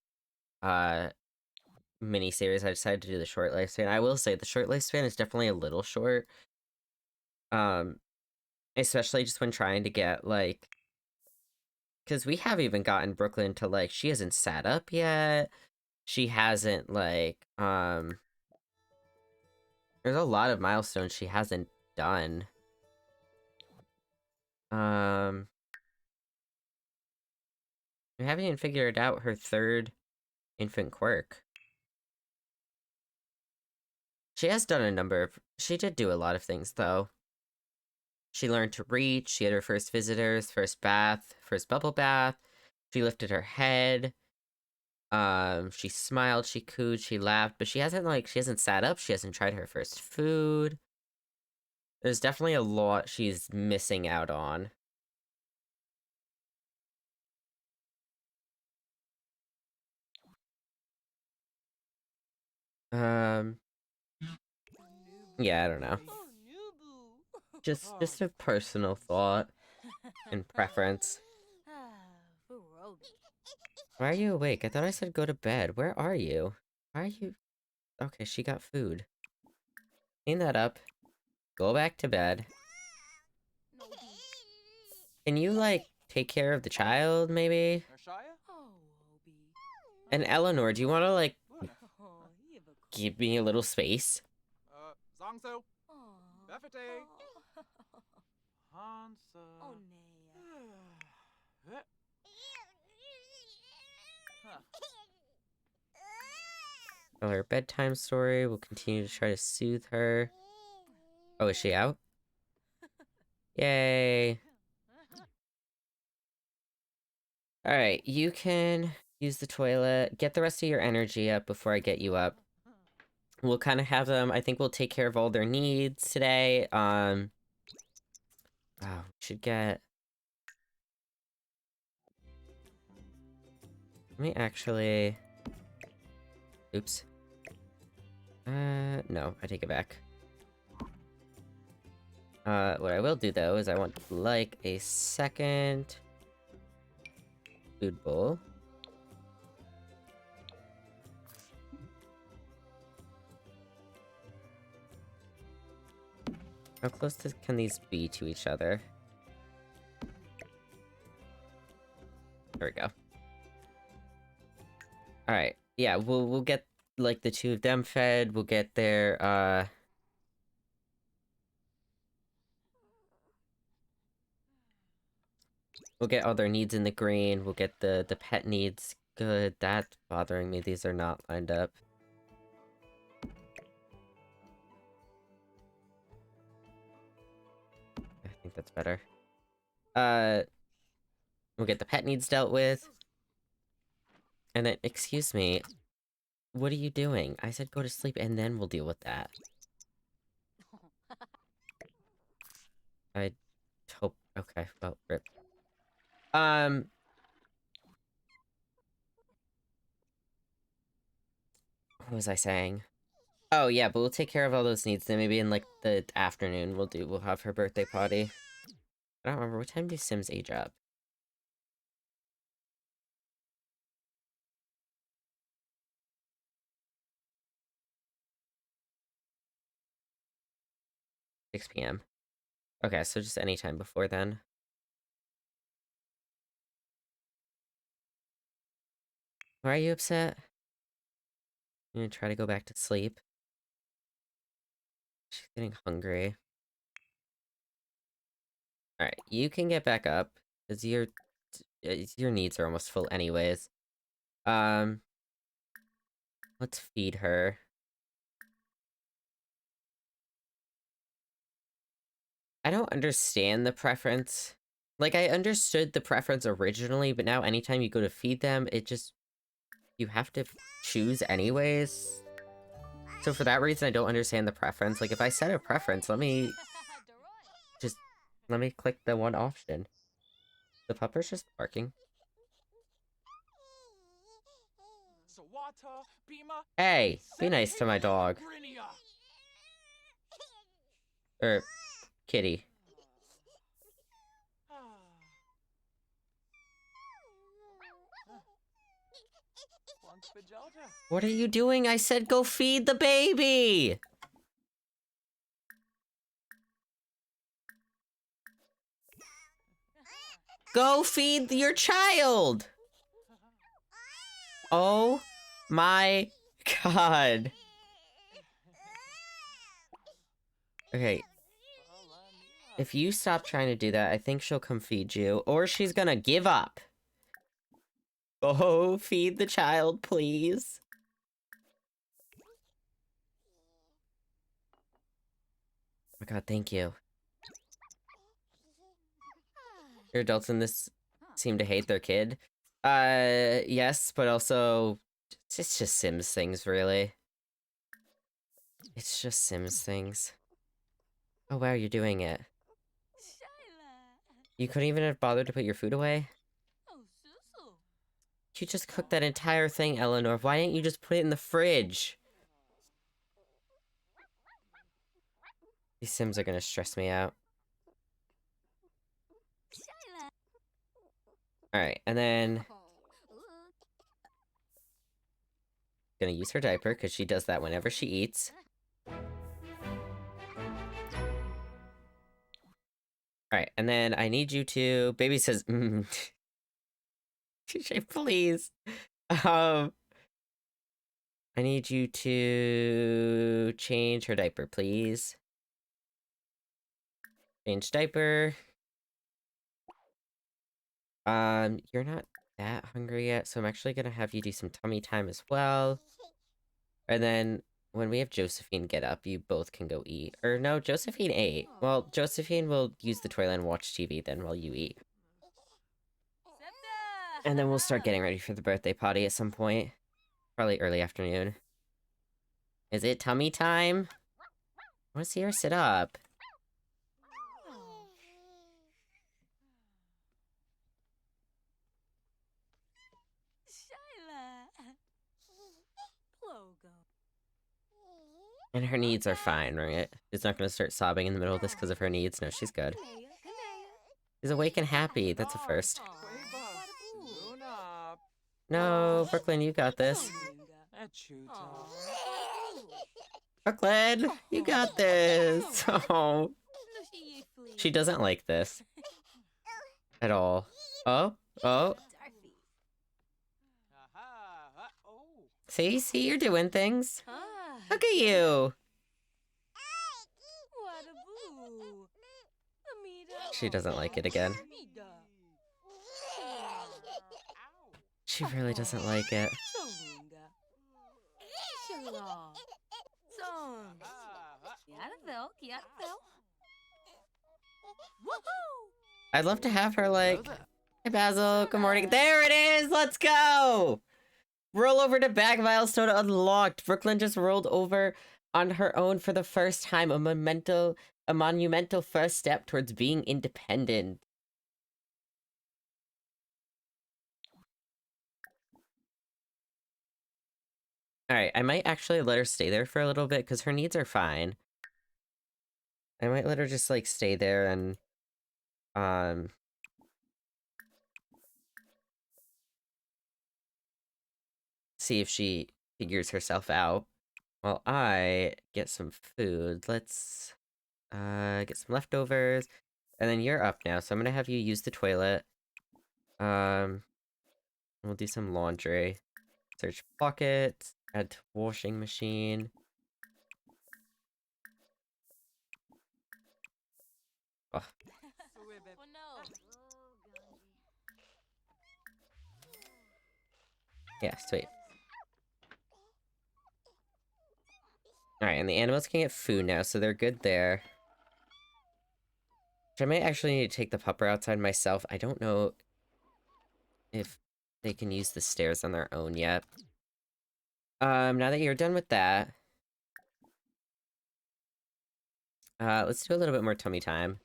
mini-series, I decided to do the short lifespan. I will say, the short lifespan is definitely a little short. Especially just when trying to get, like... Because we haven't even gotten Brooklyn to, like, she hasn't sat up yet. She hasn't, like, there's a lot of milestones she hasn't done. We haven't even figured out her third infant quirk. She has done a number of... She did do a lot of things, though. She learned to reach, she had her first visitors, first bath, first bubble bath. She lifted her head. She smiled, she cooed, she laughed, but she hasn't sat up, she hasn't tried her first food. There's definitely a lot she's missing out on. Yeah, I don't know. Oh, Nubu. Just a personal thought and preference. Furobi. Why are you awake? I thought I said go to bed. Where are you? Why are you... Okay, she got food. Clean that up. Go back to bed. Nobi. Can you, like, take care of the child, maybe? Ershaya? Oh, Obi. And Eleanor, do you want to, like, Oh, Yiva. give me a little space? Zongsu? Oh. Befete? Oh, Hansa? oh, Nea. Huh. Tell her bedtime story. We'll continue to try to soothe her. Oh, is she out? Yay. Alright, you can use the toilet. Get the rest of your energy up before I get you up. We'll kind of have them... I think we'll take care of all their needs today. Oh, we should get... Let me actually... Oops. No, I take it back. What I will do, though, is I want, like, a second... food bowl. How close can these be to each other? There we go. Alright, yeah, we'll get, like, the two of them fed, we'll get their, we'll get all their needs in the green, we'll get the pet needs good. That's bothering me, these are not lined up. I think that's better. We'll get the pet needs dealt with. And then, excuse me, what are you doing? I said go to sleep and then we'll deal with that. I hope... Okay, well, rip. What was I saying? Oh, yeah, but we'll take care of all those needs. Then maybe in, like, the afternoon we'll have her birthday party. I don't remember. What time do Sims age up? $6 p.m. Okay, so just any time before then. Why are you upset? I'm gonna try to go back to sleep. She's getting hungry. Alright, you can get back up, because your needs are almost full anyways. Let's feed her. I don't understand the preference. Like, I understood the preference originally, but now anytime you go to feed them, it just... You have to choose anyways. So for that reason, I don't understand the preference. Like, if I set a preference, let me click the one option. The pupper's just barking. Sawata, Bima, Hey, be nice to my dog. Grinia. Or, kitty. What are you doing? I said go feed the baby! Go feed your child! Oh my god. Okay. If you stop trying to do that, I think she'll come feed you. Or she's gonna give up. Oh, feed the child, please. Oh my god, thank you. Your adults in this seem to hate their kid. Yes, but also, it's just Sims things, really. It's just Sims things. Oh wow, you're doing it. Shyla. You couldn't even have bothered to put your food away? Oh, Susu. You just cooked that entire thing, Eleanor. Why didn't you just put it in the fridge? These Sims are gonna stress me out. Shyla. Alright, and then gonna use her diaper, because she does that whenever she eats. Alright, and then I need you to... Baby says, TJ, please. I need you to change her diaper, please. Change diaper. You're not that hungry yet, so I'm actually gonna have you do some tummy time as well. And then when we have Josephine get up, you both can go eat. Or no, Josephine ate. Well, Josephine will use the toilet and watch TV then while you eat. Septa. And then we'll start getting ready for the birthday potty at some point. Probably early afternoon. Is it tummy time? I wanna see her sit up. Shyla. Plogo. And her needs are fine, right? She's not gonna start sobbing in the middle of this because of her needs. No, she's good. She's awake and happy. That's a first. Luna. No, Brooklyn, you got this. Echuta. Brooklyn, you got this. Oh, she doesn't like this at all. Oh, oh. Aha. Oh. See, you're doing things. Look at you. She doesn't like it again. She really doesn't like it. I'd love to have her like, hey Basil, good morning. There it is, let's go! Roll over to back milestone unlocked. Brooklyn just rolled over on her own for the first time, a monumental first step towards being independent. Alright, I might actually let her stay there for a little bit, because her needs are fine. I might let her just, like, stay there and, see if she figures herself out. While I get some food. Let's, get some leftovers. And then you're up now, so I'm gonna have you use the toilet. We'll do some laundry. Search bucket. Add to washing machine. Oh. Yeah, sweet. Alright, and the animals can get food now, so they're good there. Which I might actually need to take the pupper outside myself. I don't know if they can use the stairs on their own yet. Now that you're done with that, let's do a little bit more tummy time.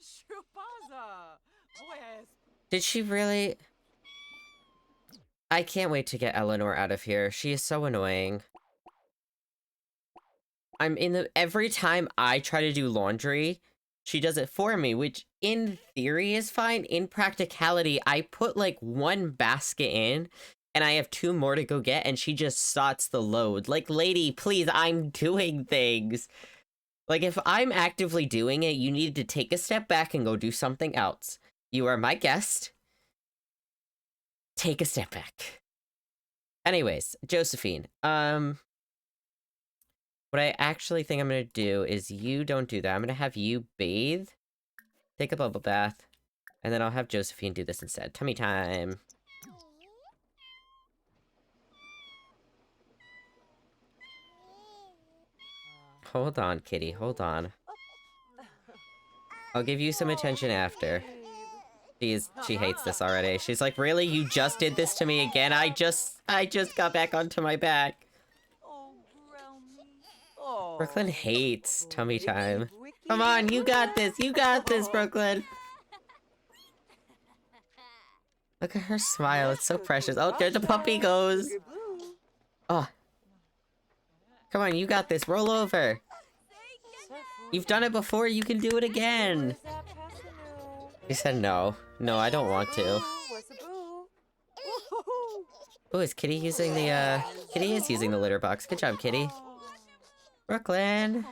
Shupaza. Pues. Did she really? I can't wait to get Eleanor out of here. She is so annoying. Every time I try to do laundry, she does it for me, which in theory is fine. In practicality, I put like one basket in, and I have 2 more to go get, and she just sots the load. Like, lady, please, I'm doing things. Like, if I'm actively doing it, you need to take a step back and go do something else. You are my guest. Take a step back. Anyways, Josephine, what I actually think I'm gonna do is you don't do that. I'm gonna have you bathe, take a bubble bath, and then I'll have Josephine do this instead. Tummy time. Hold on, kitty, hold on. I'll give you some attention after. She hates this already. She's like, really? You just did this to me again? I just got back onto my back. Oh, Brownie. Oh. Brooklyn hates tummy Wiki, time. wiki. Come on, you got this. You got this, Brooklyn. Look at her smile. It's so precious. Oh, there the puppy goes. Oh. Come on, you got this. Roll over. You've done it before. You can do it again. She said no. No, I don't want to. Oh, is Kitty using the, Kitty is using the litter box. Good job, Kitty. Brooklyn.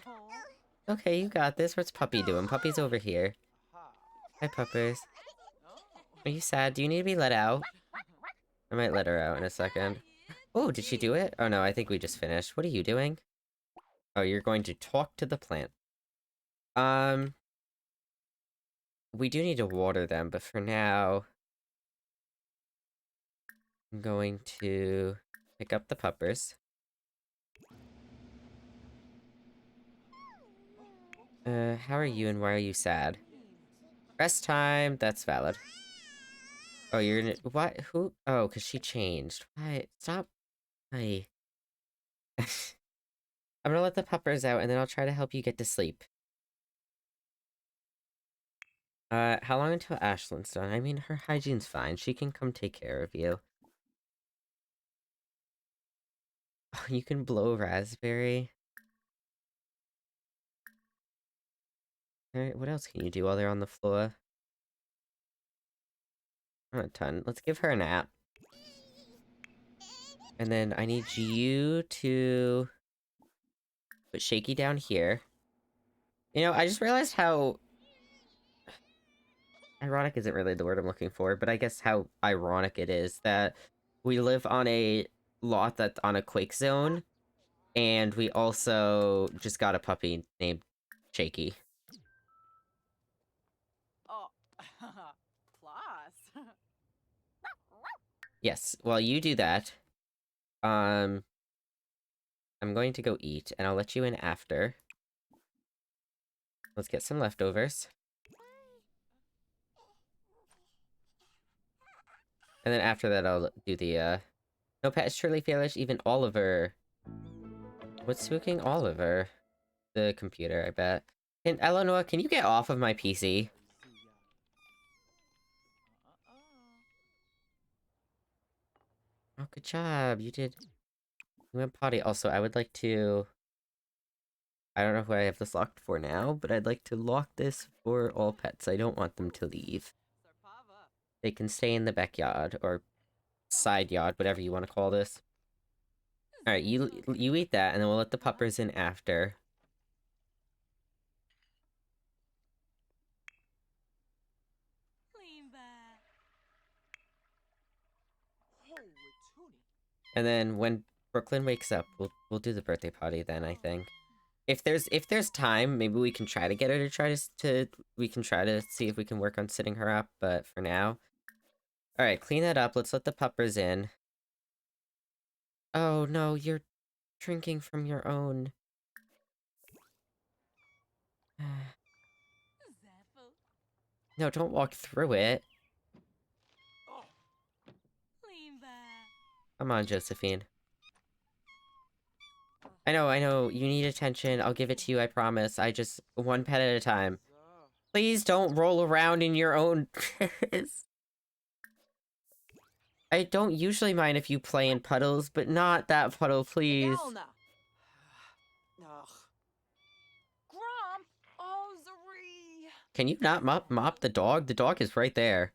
Okay, you got this. What's Puppy doing? Puppy's over here. Hi, puppers. Are you sad? Do you need to be let out? I might let her out in a second. Oh, did she do it? Oh no, I think we just finished. What are you doing? Oh, you're going to talk to the plant. We do need to water them, but for now... I'm going to pick up the puppers. How are you and why are you sad? Rest time, that's valid. Oh, you're in what? Who? Oh, because she changed. Why? Stop. Hi. I'm gonna let the puppers out and then I'll try to help you get to sleep. How long until Ashlyn's done? I mean, her hygiene's fine. She can come take care of you. Oh, you can blow raspberry. Alright, what else can you do while they're on the floor? Not a ton. Let's give her a nap. And then I need you to put Shaky down here. You know, I just realized how... Ironic isn't really the word I'm looking for, but I guess how ironic it is that we live on a lot that's on a quake zone, and we also just got a puppy named Shaky. Oh, class. Yes, while you do that, I'm going to go eat, and I'll let you in after. Let's get some leftovers. And then after that, I'll do the, No pet is truly fearless, even Oliver. What's spooking Oliver? The computer, I bet. And Eleanor, can you get off of my PC? Oh, good job. You did... You went potty. Also, I would like to... I don't know who I have this locked for now, but I'd like to lock this for all pets. I don't want them to leave. They can stay in the backyard, or side yard, whatever you want to call this. Alright, you eat that, and then we'll let the puppers in after. Lean back. And then when Brooklyn wakes up, we'll do the birthday party then, I think. If there's time, maybe we can try to get her to we can try to see if we can work on sitting her up, but for now. Alright, clean that up. Let's let the puppers in. Oh no, you're drinking from your own. Zaffle. No, don't walk through it. Lean back. Come on, Josephine. I know, you need attention. I'll give it to you, I promise. I just... one pet at a time. Please don't roll around in your own piss. I don't usually mind if you play in puddles, but not that puddle, please. Ugh. Grump. Oh, Zari. Can you not mop the dog? The dog is right there.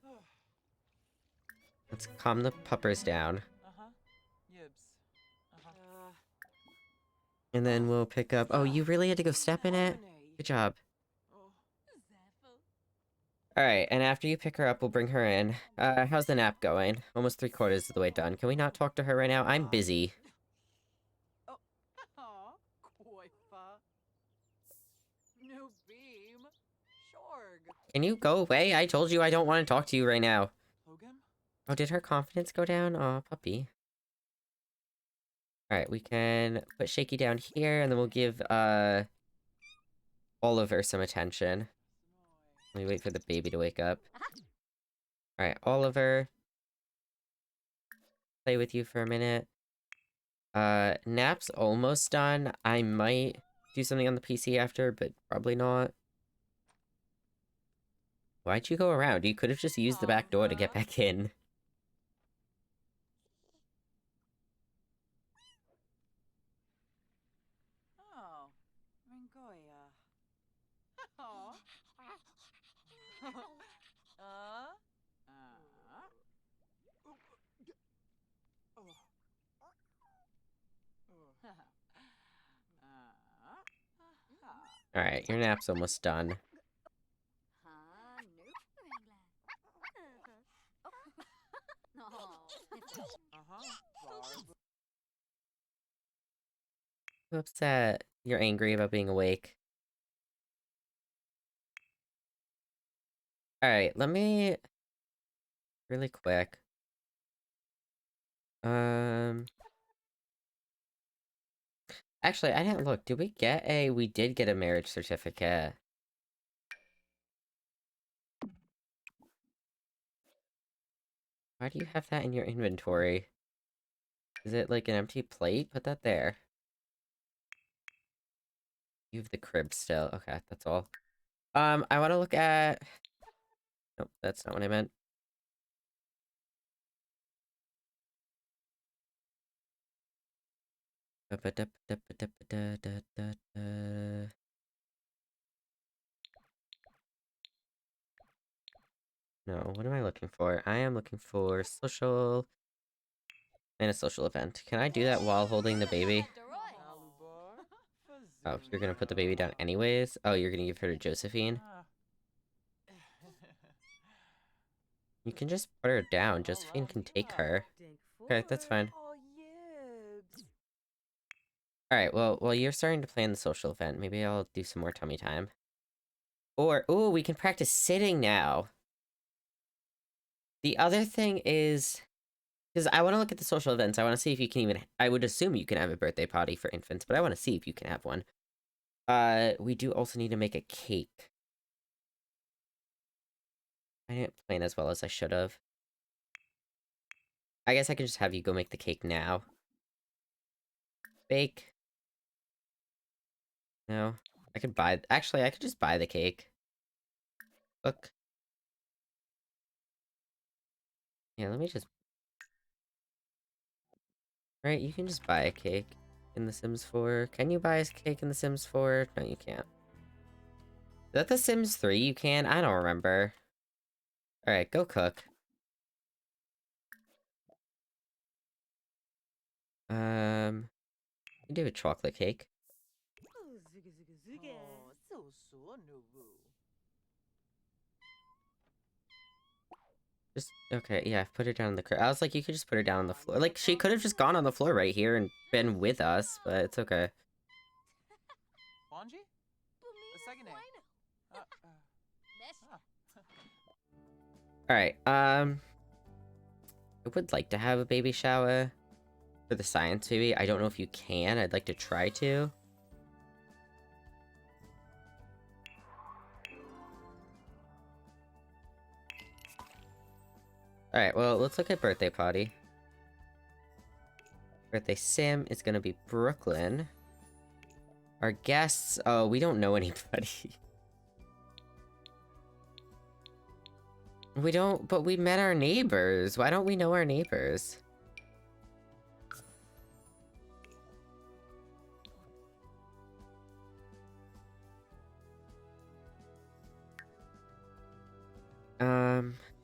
Let's calm the puppers down. Yibs. And then we'll pick up... Oh, you really had to go step in it? Good job. Oh. Zephyl. Alright, and after you pick her up, we'll bring her in. How's the nap going? Almost 3/4 of the way done. Can we not talk to her right now? I'm busy. Aw, Coifa. No beam. Shorg. Can you go away? I told you I don't want to talk to you right now. Hogan? Oh, did her confidence go down? Oh, puppy. Alright, we can put Shaky down here, and then we'll give, Oliver some attention. Let me wait for the baby to wake up. Alright, Oliver. Play with you for a minute. Nap's almost done. I might do something on the PC after, but probably not. Why'd you go around? You could have just used the back door to get back in. Oh, Ringoya. Aw. Alright, your nap's almost done. Barb. I'm upset. You're angry about being awake. Alright, let me... Really quick. Actually, I didn't look. Did we get a... We did get a marriage certificate. Why do you have that in your inventory? Is it like an empty plate? Put that there. You have the crib still. Okay, that's all. I want to look at... Nope, that's not what I meant. No, what am I looking for? I am looking for social... And a social event. Can I do that while holding the baby? Oh, you're gonna put the baby down anyways? Oh, you're gonna give her to Josephine? You can just put her down. Josephine can take her. Okay, that's fine. Oh, yibs. Alright, well, while you're starting to plan the social event, maybe I'll do some more tummy time. Or, ooh, we can practice sitting now! The other thing is... Because I want to look at the social events, I want to see if you can even... I would assume you can have a birthday party for infants, but I want to see if you can have one. We do also need to make a cake. I didn't plan as well as I should have. I guess I can just have you go make the cake now. Bake. No. I could buy... Actually, I could just buy the cake. Look. Yeah, let me just... Right, you can just buy a cake in The Sims 4. Can you buy a cake in The Sims 4? No, you can't. Is that The Sims 3 you can? I don't remember. Alright, go cook. You do a chocolate cake. Oh, so Nubu. Just, okay, yeah, put her down on the crib. I was like, you could just put her down on the floor. Like, she could have just gone on the floor right here and been with us, but it's okay. Bonji? A second name. Alright, I would like to have a baby shower for the science baby. I don't know if you can. I'd like to try to. Alright, well, let's look at birthday party. Birthday sim is gonna be Brooklyn. Our guests... Oh, we don't know anybody. We don't... But we met our neighbors. Why don't we know our neighbors?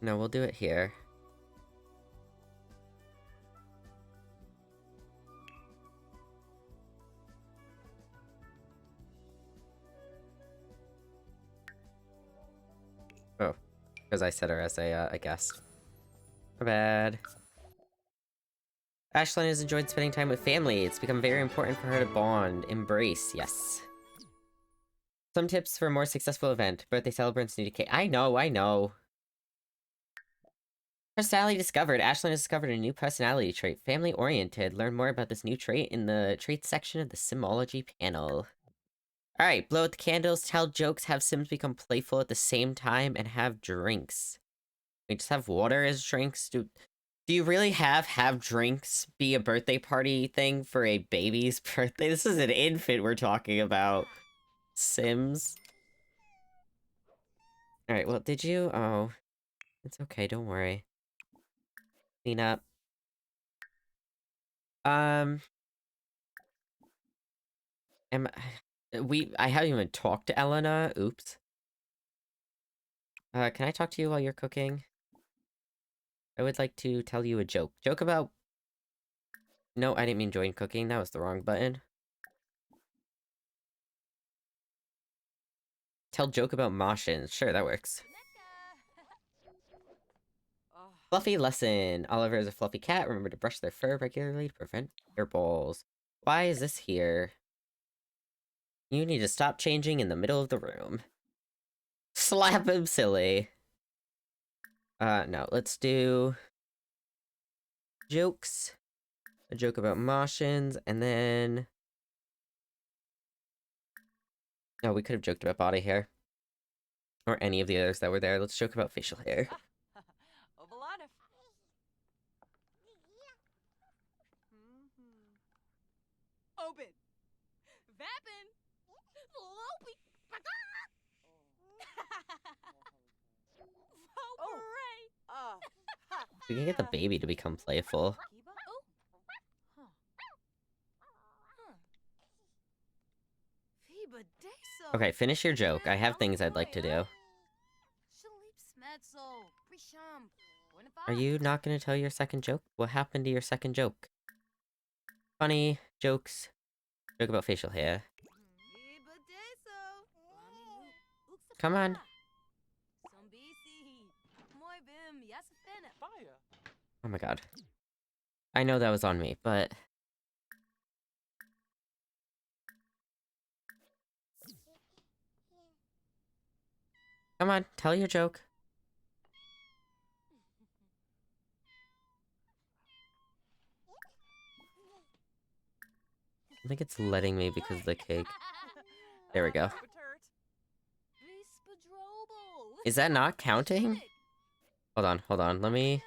No, we'll do it here. Because I set her as a guest. My bad. Ashlyn has enjoyed spending time with family. It's become very important for her to bond. Embrace, yes. Some tips for a more successful event. Birthday celebrants need a cake. I know. Personality discovered. Ashlyn has discovered a new personality trait. Family-oriented. Learn more about this new trait in the traits section of the Simology panel. Alright, blow out the candles, tell jokes, have Sims become playful at the same time, and have drinks. We just have water as drinks? Do you really have drinks be a birthday party thing for a baby's birthday? This is an infant we're talking about. Sims. Alright, well, did you? Oh. It's okay, don't worry. Clean up. I haven't even talked to Elena. Oops. Can I talk to you while you're cooking? I would like to tell you a joke. Joke about... No, I didn't mean join cooking. That was the wrong button. Tell joke about Martians. Sure, that works. Fluffy lesson. Oliver is a fluffy cat. Remember to brush their fur regularly to prevent hairballs. Why is this here? You need to stop changing in the middle of the room. Slap him silly. No, let's do... jokes. A joke about Martians, and then... No, we could have joked about body hair. Or any of the others that were there. Let's joke about facial hair. Ovalada. Open. Vapin. Lopi. Oh. We can get the baby to become playful. Okay, finish your joke. I have things I'd like to do. Are you not going to tell your second joke? What happened to your second joke? Funny jokes. Joke about facial hair. Come on. Oh my god. I know that was on me, but... Come on, tell your joke. I think it's letting me because of the cake. There we go. Is that not counting? Hold on, let me...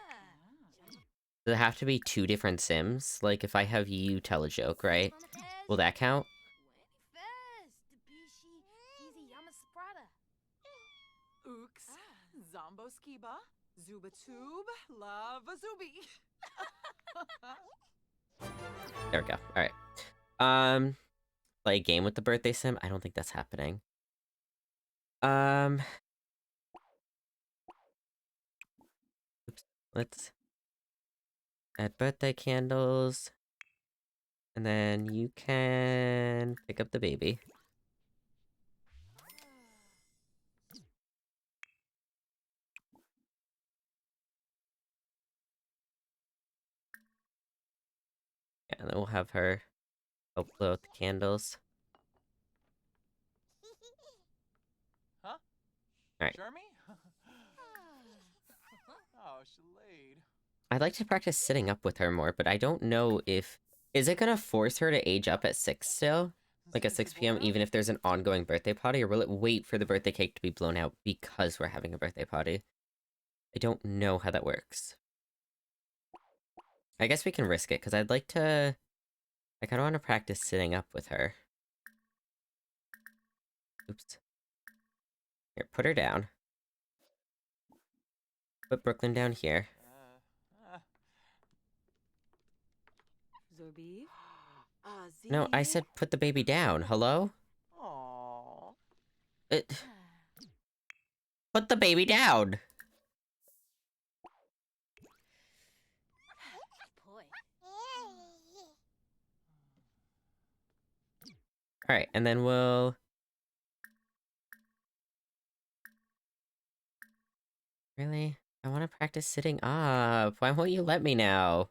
Does it have to be two different Sims? Like, if I have you tell a joke, right? Will that count? Ooks. Zombo skiba. Zubatube. Lava zubi. There we go. Alright. Play a game with the birthday sim? I don't think that's happening. Oops. Let's add birthday candles. And then you can pick up the baby. Yeah, and then we'll have her help blow out the candles. Huh? Alright. Jeremy? Oh, Shalade. I'd like to practice sitting up with her more, but I don't know if... Is it gonna force her to age up at 6 still? Like at 6 p.m. even if there's an ongoing birthday party? Or will it wait for the birthday cake to be blown out because we're having a birthday party? I don't know how that works. I guess we can risk it, because I'd like to... I kinda want to practice sitting up with her. Oops. Here, put her down. Put Brooklyn down here. Zorbi. No, I said put the baby down. Hello? Aww. Put the baby down! Alright, and then we'll... Really? I want to practice sitting up. Why won't you let me now?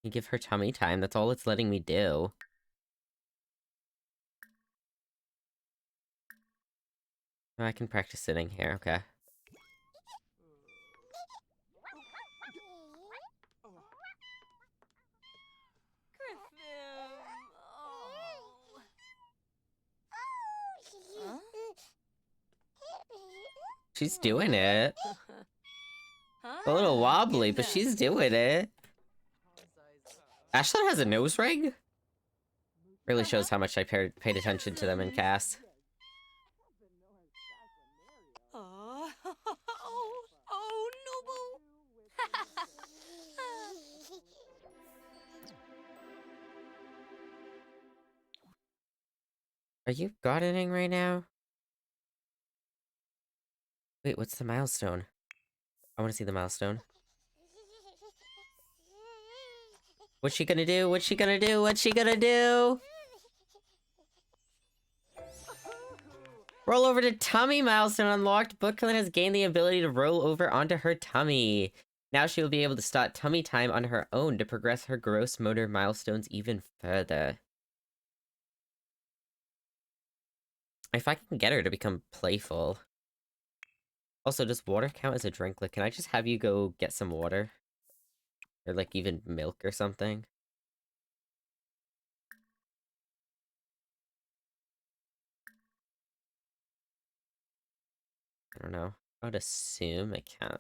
You give her tummy time. That's all it's letting me do. Oh, I can practice sitting here. Okay. Griffin. Oh. She's doing it. Huh? A little wobbly, but Gidna. she's doing it. Ashlyn has a nose ring? Really shows how much I paid attention to them in cast. Oh, oh, Noble. Are you gardening right now? Wait, what's the milestone? I want to see the milestone. What's she gonna do? What's she gonna do? What's she gonna do? Roll over to tummy milestone unlocked. Brooklyn has gained the ability to roll over onto her tummy. Now she will be able to start tummy time on her own to progress her gross motor milestones even further. If I can get her to become playful. Also, does water count as a drink? Like, can I just have you go get some water? Or, like, even milk or something? I don't know. I would assume it can't.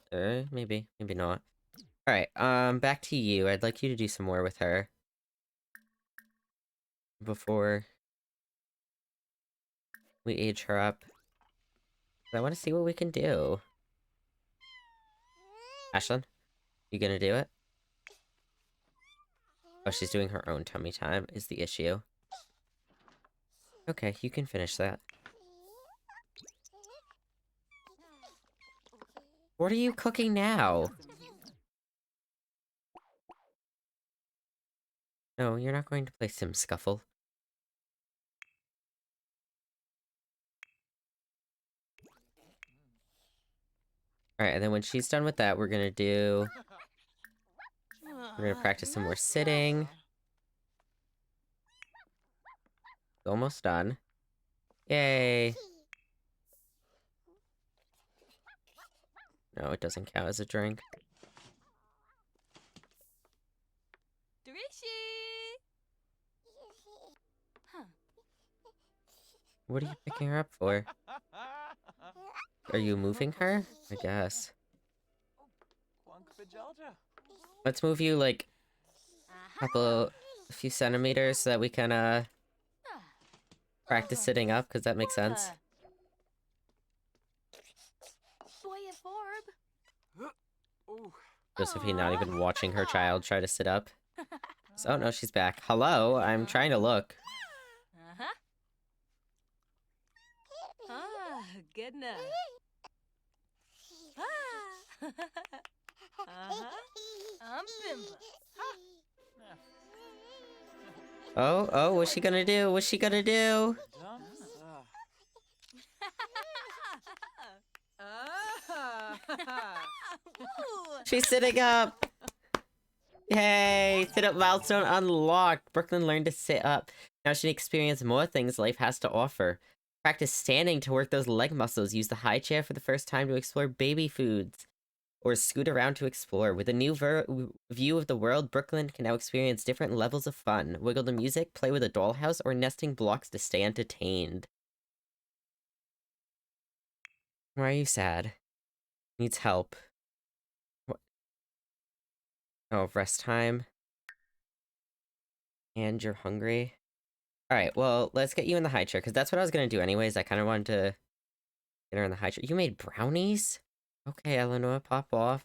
Maybe. Maybe not. Alright, back to you. I'd like you to do some more with her. Before we age her up. I want to see what we can do. Ashlyn, you gonna do it? Oh, she's doing her own tummy time is the issue. Okay, you can finish that. What are you cooking now? No, you're not going to play Sim Scuffle. Alright, and then when she's done with that, we're gonna practice some more sitting. Almost done. Yay! No, it doesn't count as a drink. Drishy. What are you picking her up for? Are you moving her? I guess. Let's move you, like, a few centimeters so that we can, practice sitting up, because that makes sense. Josephine not even watching her child try to sit up. So, oh no, she's back. Hello, I'm trying to look. Goodness. Oh, what's she gonna do? What's she gonna do? She's sitting up! Yay! Sit up milestone unlocked! Brooklyn learned to sit up. Now she can experience more things life has to offer. Practice standing to work those leg muscles. Use the high chair for the first time to explore baby foods. Or scoot around to explore. With a new view of the world, Brooklyn can now experience different levels of fun. Wiggle the music, play with a dollhouse, or nesting blocks to stay entertained. Why are you sad? Needs help. What? Oh, rest time. And you're hungry? Alright, well, let's get you in the high chair, because that's what I was gonna do anyways. I kind of wanted to get her in the high chair. You made brownies? Okay, Eleanor, pop off.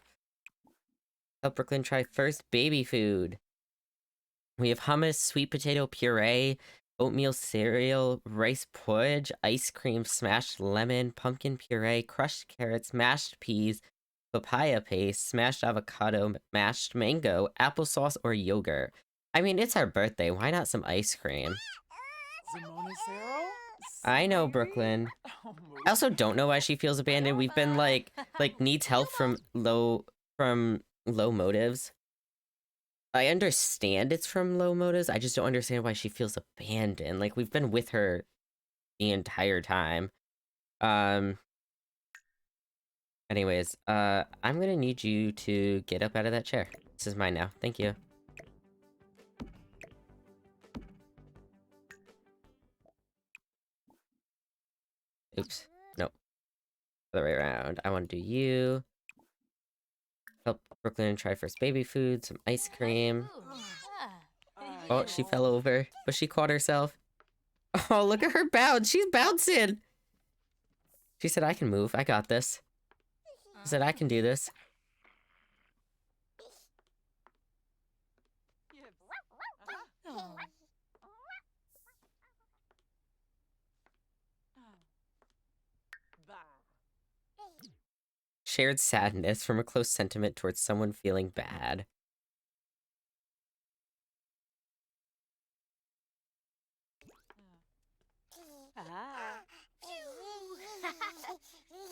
Help Brooklyn try first baby food. We have hummus, sweet potato puree, oatmeal cereal, rice porridge, ice cream, smashed lemon, pumpkin puree, crushed carrots, mashed peas, papaya paste, smashed avocado, mashed mango, applesauce, or yogurt. I mean, it's our birthday. Why not some ice cream? I know, Slade? Brooklyn. Oh, I also don't know why she feels abandoned. We've been like needs help from low motives. I understand it's from low motives. I just don't understand why she feels abandoned. Like we've been with her the entire time. Anyways, I'm gonna need you to get up out of that chair. This is mine now. Thank you. Oops. Nope. Other way around. I want to do you. Help Brooklyn try first baby food, some ice cream. Oh, she fell over, but she caught herself. Oh, look at her bounce. She's bouncing. She said, I can move. I got this. She said, I can do this. Shared sadness from a close sentiment towards someone feeling bad.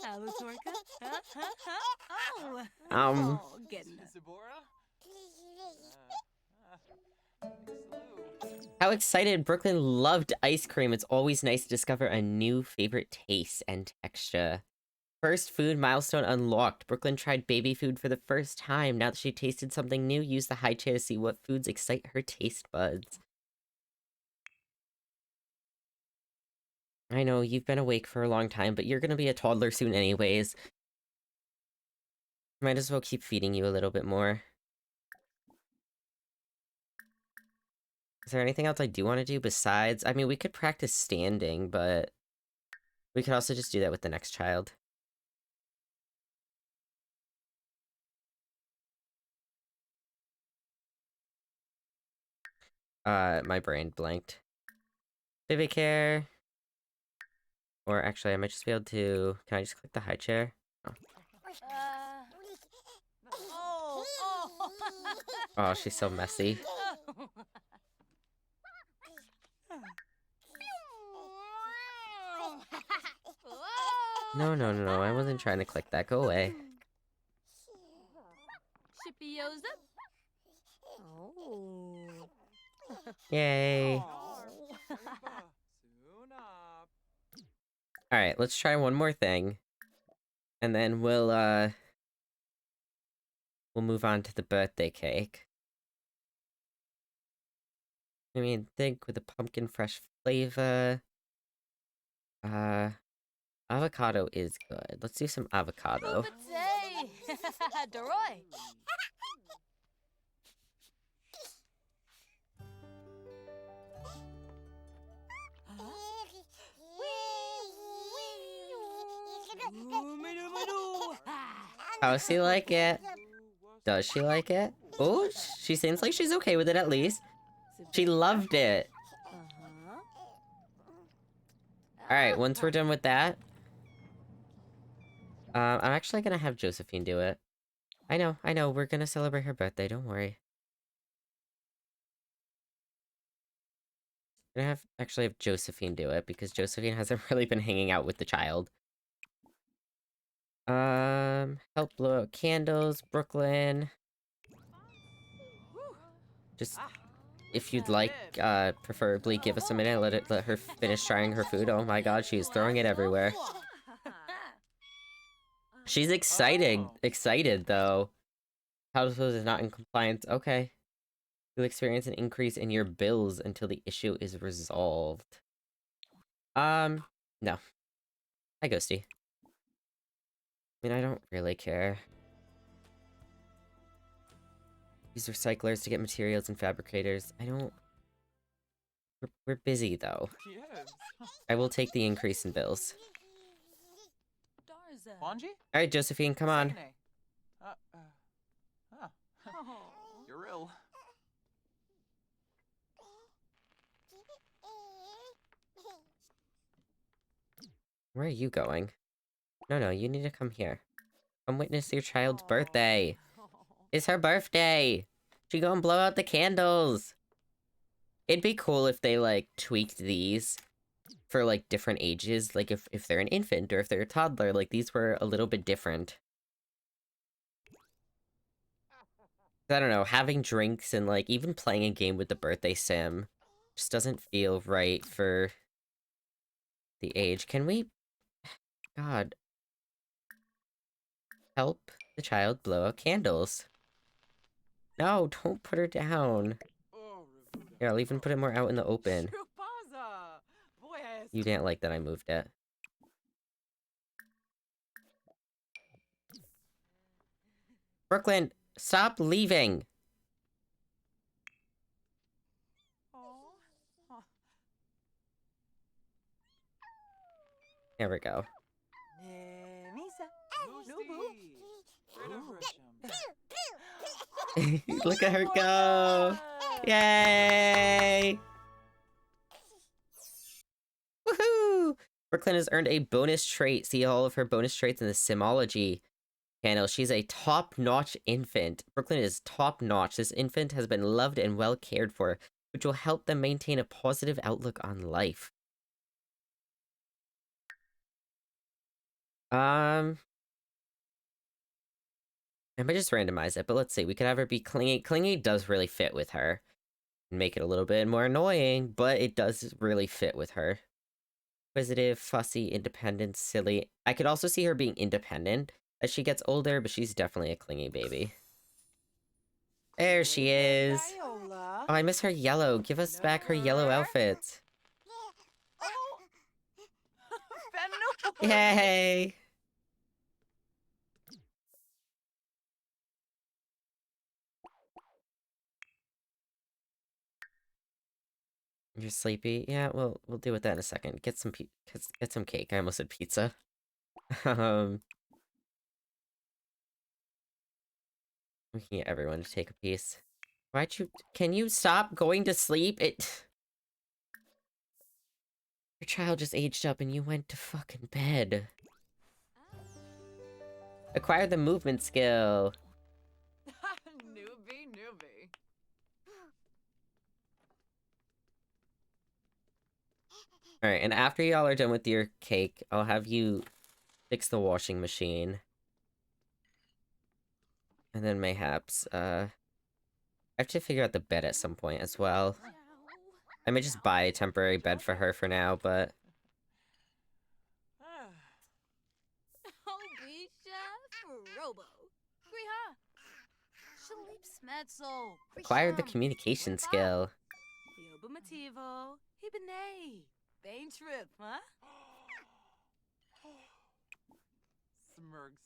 Alatorka? Oh. Um. Oh, goodness. Zebora? How excited! Brooklyn loved ice cream. It's always nice to discover a new favorite taste and texture. First food milestone unlocked. Brooklyn tried baby food for the first time. Now that she tasted something new, use the high chair to see what foods excite her taste buds. I know, you've been awake for a long time, but you're gonna be a toddler soon anyways. Might as well keep feeding you a little bit more. Is there anything else I do want to do besides... I mean, we could practice standing, but... we could also just do that with the next child. My brain blanked. Baby care. Or actually, I might just be able to... Can I just click the high chair? Oh, oh she's so messy. No, no, no, no. I wasn't trying to click that. Go away. Shippy Yoza? Oh. Yay. Alright, let's try one more thing. And then we'll move on to the birthday cake. I mean, think with the pumpkin fresh flavor. Avocado is good. Let's do some avocado. Deroy. How does she like it? Does she like it? Oh, she seems like she's okay with it at least. She loved it. Alright, once we're done with that... I'm actually gonna have Josephine do it. I know, we're gonna celebrate her birthday, don't worry. I'm gonna actually have Josephine do it, because Josephine hasn't really been hanging out with the child. Help blow out candles, Brooklyn. Just, if you'd like, preferably give us a minute, let her finish trying her food. Oh my god, she's throwing it everywhere. She's excited though. Household is not in compliance. Okay. You'll experience an increase in your bills until the issue is resolved. No. Hi, Ghosty. I mean, I don't really care. Use recyclers to get materials and fabricators. I don't... We're busy, though. Yes. I will take the increase in bills. Wanji? Alright, Josephine, come on. You're ill. Where are you going? No, you need to come here. Come witness your child's birthday. It's her birthday! She gonna blow out the candles! It'd be cool if they, like, tweaked these. for like different ages, like if they're an infant or if they're a toddler, like these were a little bit different. I don't know, having drinks and like even playing a game with the birthday sim just doesn't feel right for the age. Can we, God, help the child blow out candles? No, don't put her down. Oh, Ravuda. Here, I'll even put it more out in the open. Chupaza. Boy, You didn't like that I moved it. Brooklyn, stop leaving! Oh. There we go. Misa. Look at her go! Yay! Woohoo! Brooklyn has earned a bonus trait. See all of her bonus traits in the Simology panel. She's a top-notch infant. Brooklyn is top-notch. This infant has been loved and well cared for, which will help them maintain a positive outlook on life. I might just randomize it, but let's see. We could have her be clingy. Clingy does really fit with her. Make it a little bit more annoying, but it does really fit with her. Inquisitive, fussy, independent, silly. I could also see her being independent as she gets older, but she's definitely a clingy baby. There she is. Oh, I miss her yellow. Give us back her yellow outfit. Yay! You're sleepy? Yeah, we'll deal with that in a second. Get some get some cake. I almost said pizza. We can get everyone to take a piece. Can you stop going to sleep? Your child just aged up and you went to fucking bed. Acquire the movement skill. Newbie. Alright, and after y'all are done with your cake, I'll have you fix the washing machine. And then mayhaps, I have to figure out the bed at some point as well. I may just buy a temporary bed for her for now, but... Acquire the communication skill. Smurgs.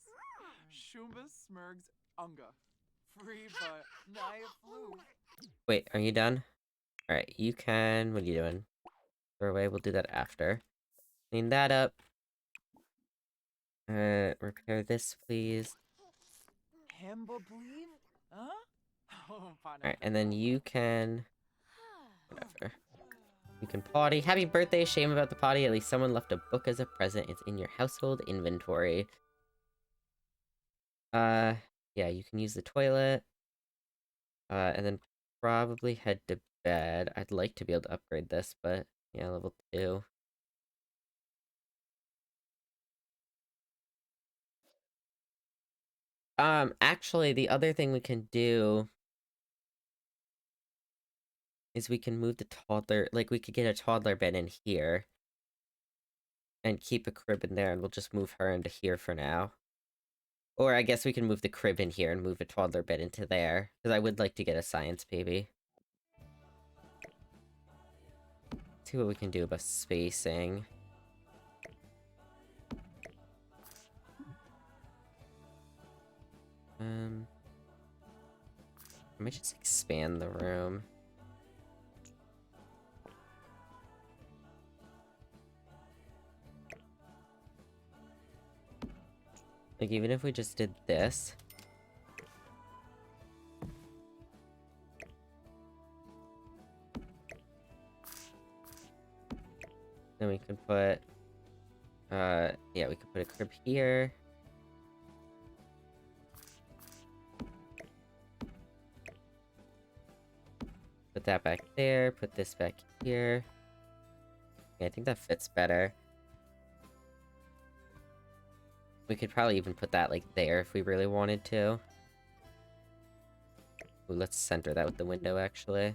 Shumba Smurgs Unga. Free but Naya flew. Wait, are you done? Alright, you can... What are you doing? Throw away, we'll do that after. Clean that up. Repair this, please. Hamba believe? Huh? Oh, Alright, and then you can... Whatever. You can potty. Happy birthday, shame about the potty. At least someone left a book as a present. It's in your household inventory. Yeah, you can use the toilet. And then probably head to bed. I'd like to be able to upgrade this, but yeah, level 2. Actually, the other thing we can do is we can move the toddler, like we could get a toddler bed in here and keep a crib in there, and we'll just move her into here for now. Or I guess we can move the crib in here and move a toddler bed into there, because I would like to get a science baby. See what we can do about spacing. Let me just expand the room. Like, even if we just did this. Then we could put, yeah, we could put a crib here. Put that back there, put this back here. I think that fits better. We could probably even put that, like, there if we really wanted to. Ooh, let's center that with the window, actually.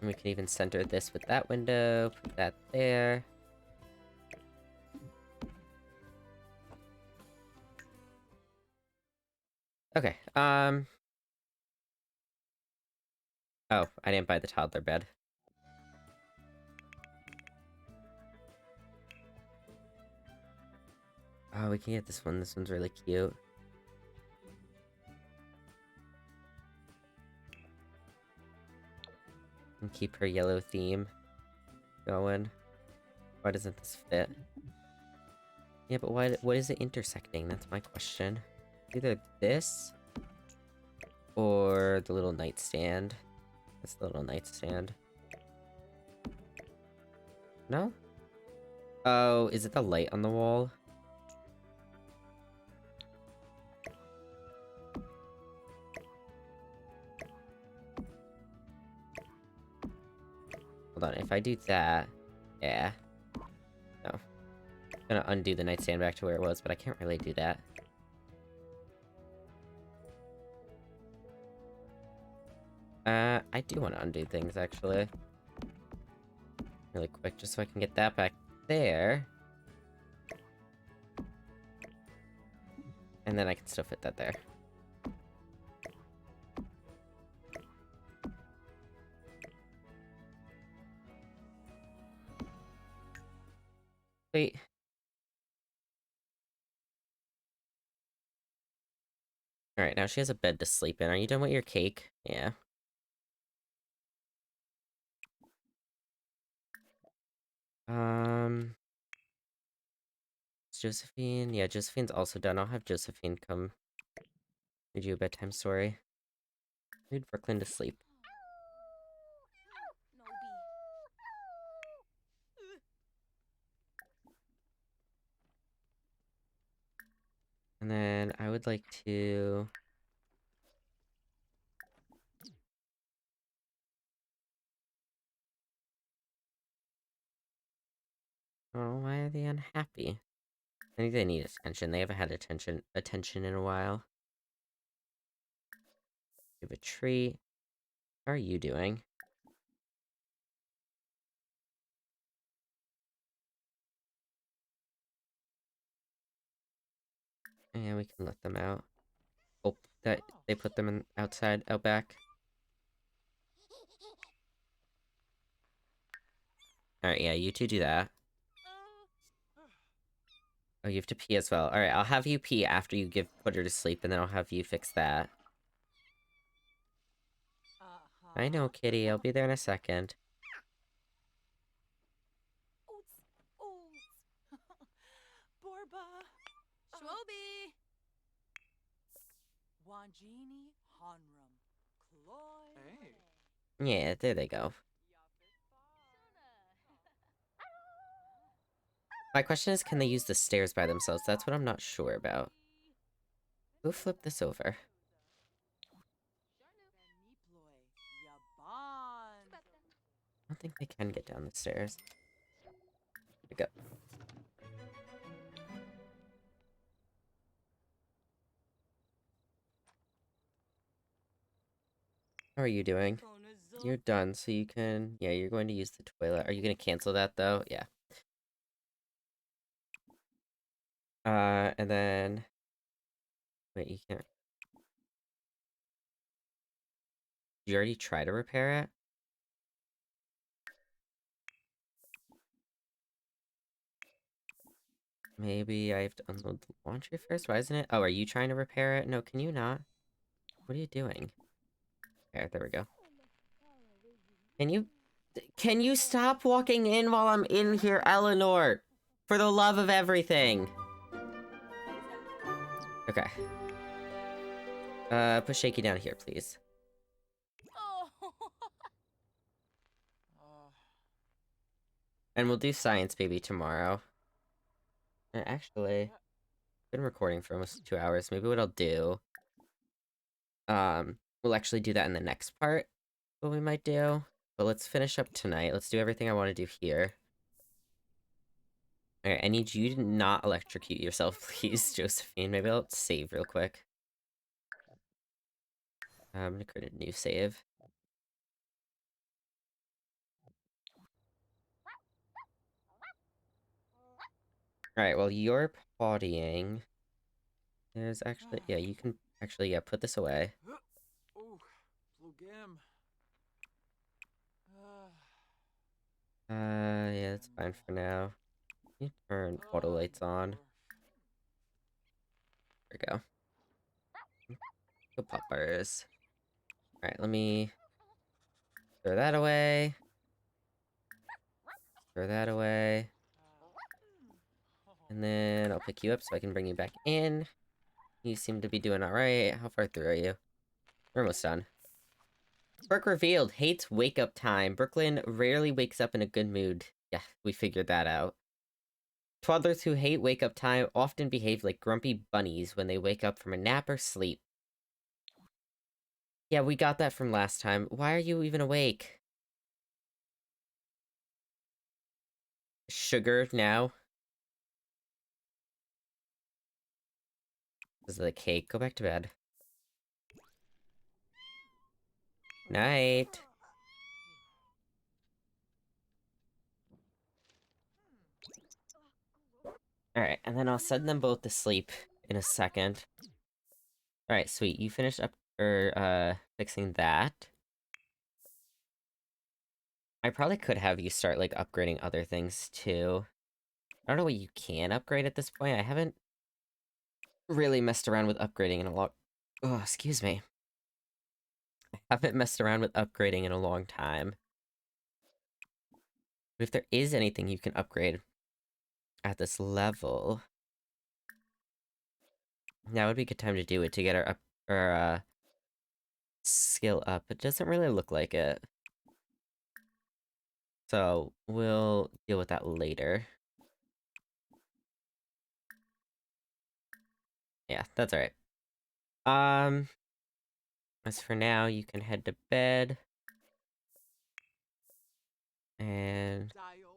And we can even center this with that window, put that there. Okay, oh, I didn't buy the toddler bed. Oh, we can get this one. This one's really cute. And keep her yellow theme going. Why doesn't this fit? Yeah, but what is it intersecting? That's my question. Either this or the little nightstand. That's the little nightstand. No? Oh, is it the light on the wall? Hold on, if I do that... Yeah. No. I'm gonna undo the nightstand back to where it was, but I can't really do that. I do want to undo things, actually. Really quick, just so I can get that back there. And then I can still fit that there. Wait. Alright, now she has a bed to sleep in. Are you done with your cake? Yeah. Is Josephine? Yeah, Josephine's also done. I'll have Josephine come read you a bedtime story. Read Brooklyn to sleep. And then I would like to... Oh, why are they unhappy? I think they need attention. They haven't had attention in a while. Give a treat. How are you doing? And we can let them out. Oh, that they put them in outside, out back. Alright, yeah, you two do that. Oh, you have to pee as well. Alright, I'll have you pee after you put her to sleep, and then I'll have you fix that. I know, kitty. I'll be there in a second. Borba. Schwobi! Wanjini Hanram. Cloy. Hey. Yeah, there they go. My question is, can they use the stairs by themselves? That's what I'm not sure about. Who flipped this over? I don't think they can get down the stairs. Here we go. How are you doing? You're done, so you can... Yeah, you're going to use the toilet. Are you going to cancel that, though? Yeah. And then... Wait, you can't... Did you already try to repair it? Maybe I have to unload the laundry first? Why isn't it? Oh, are you trying to repair it? No, can you not? What are you doing? There we go. Can you stop walking in while I'm in here, Eleanor? For the love of everything. Okay. Put Shaky down here, please. And we'll do Science Baby tomorrow. Actually, I've been recording for almost 2 hours. Maybe what I'll do... we'll actually do that in the next part. What we might do... But let's finish up tonight. Let's do everything I want to do here. Alright, I need you to not electrocute yourself, please, Josephine. Maybe I'll save real quick. I'm gonna create a new save. Alright, well, you're pottying. There's actually... Yeah, you can actually, yeah, put this away. Oh, plugim. Yeah, that's fine for now. Let me turn auto lights on. There we go. Go poppers. Alright, let me... throw that away. Throw that away. And then I'll pick you up so I can bring you back in. You seem to be doing alright. How far through are you? We're almost done. Brooke revealed, hates wake-up time. Brooklyn rarely wakes up in a good mood. Yeah, we figured that out. Toddlers who hate wake-up time often behave like grumpy bunnies when they wake up from a nap or sleep. Yeah, we got that from last time. Why are you even awake? Sugar now? This is the cake. Go back to bed. Night. Alright, and then I'll send them both to sleep in a second. Alright, sweet. You finished up, fixing that. I probably could have you start, like, upgrading other things, too. I don't know what you can upgrade at this point. I haven't really messed around with upgrading in a long... Oh, excuse me. I haven't messed around with upgrading in a long time. But if there is anything you can upgrade at this level, now would be a good time to do it to get our skill up. It doesn't really look like it. So, we'll deal with that later. Yeah, that's alright. As for now, you can head to bed. And...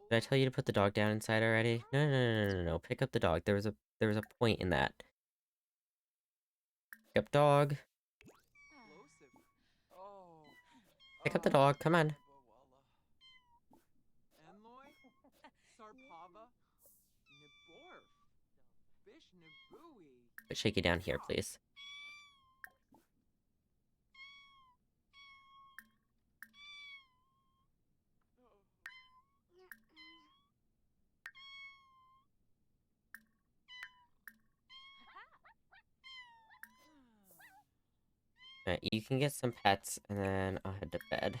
did I tell you to put the dog down inside already? No, no, no, no, no, no. Pick up the dog. There was a point in that. Pick up dog. Pick up the dog. Come on. Enloy, Sarpava, Niborf, Bish Nibui. Shake you down here, please. Alright, you can get some pets, and then I'll head to bed.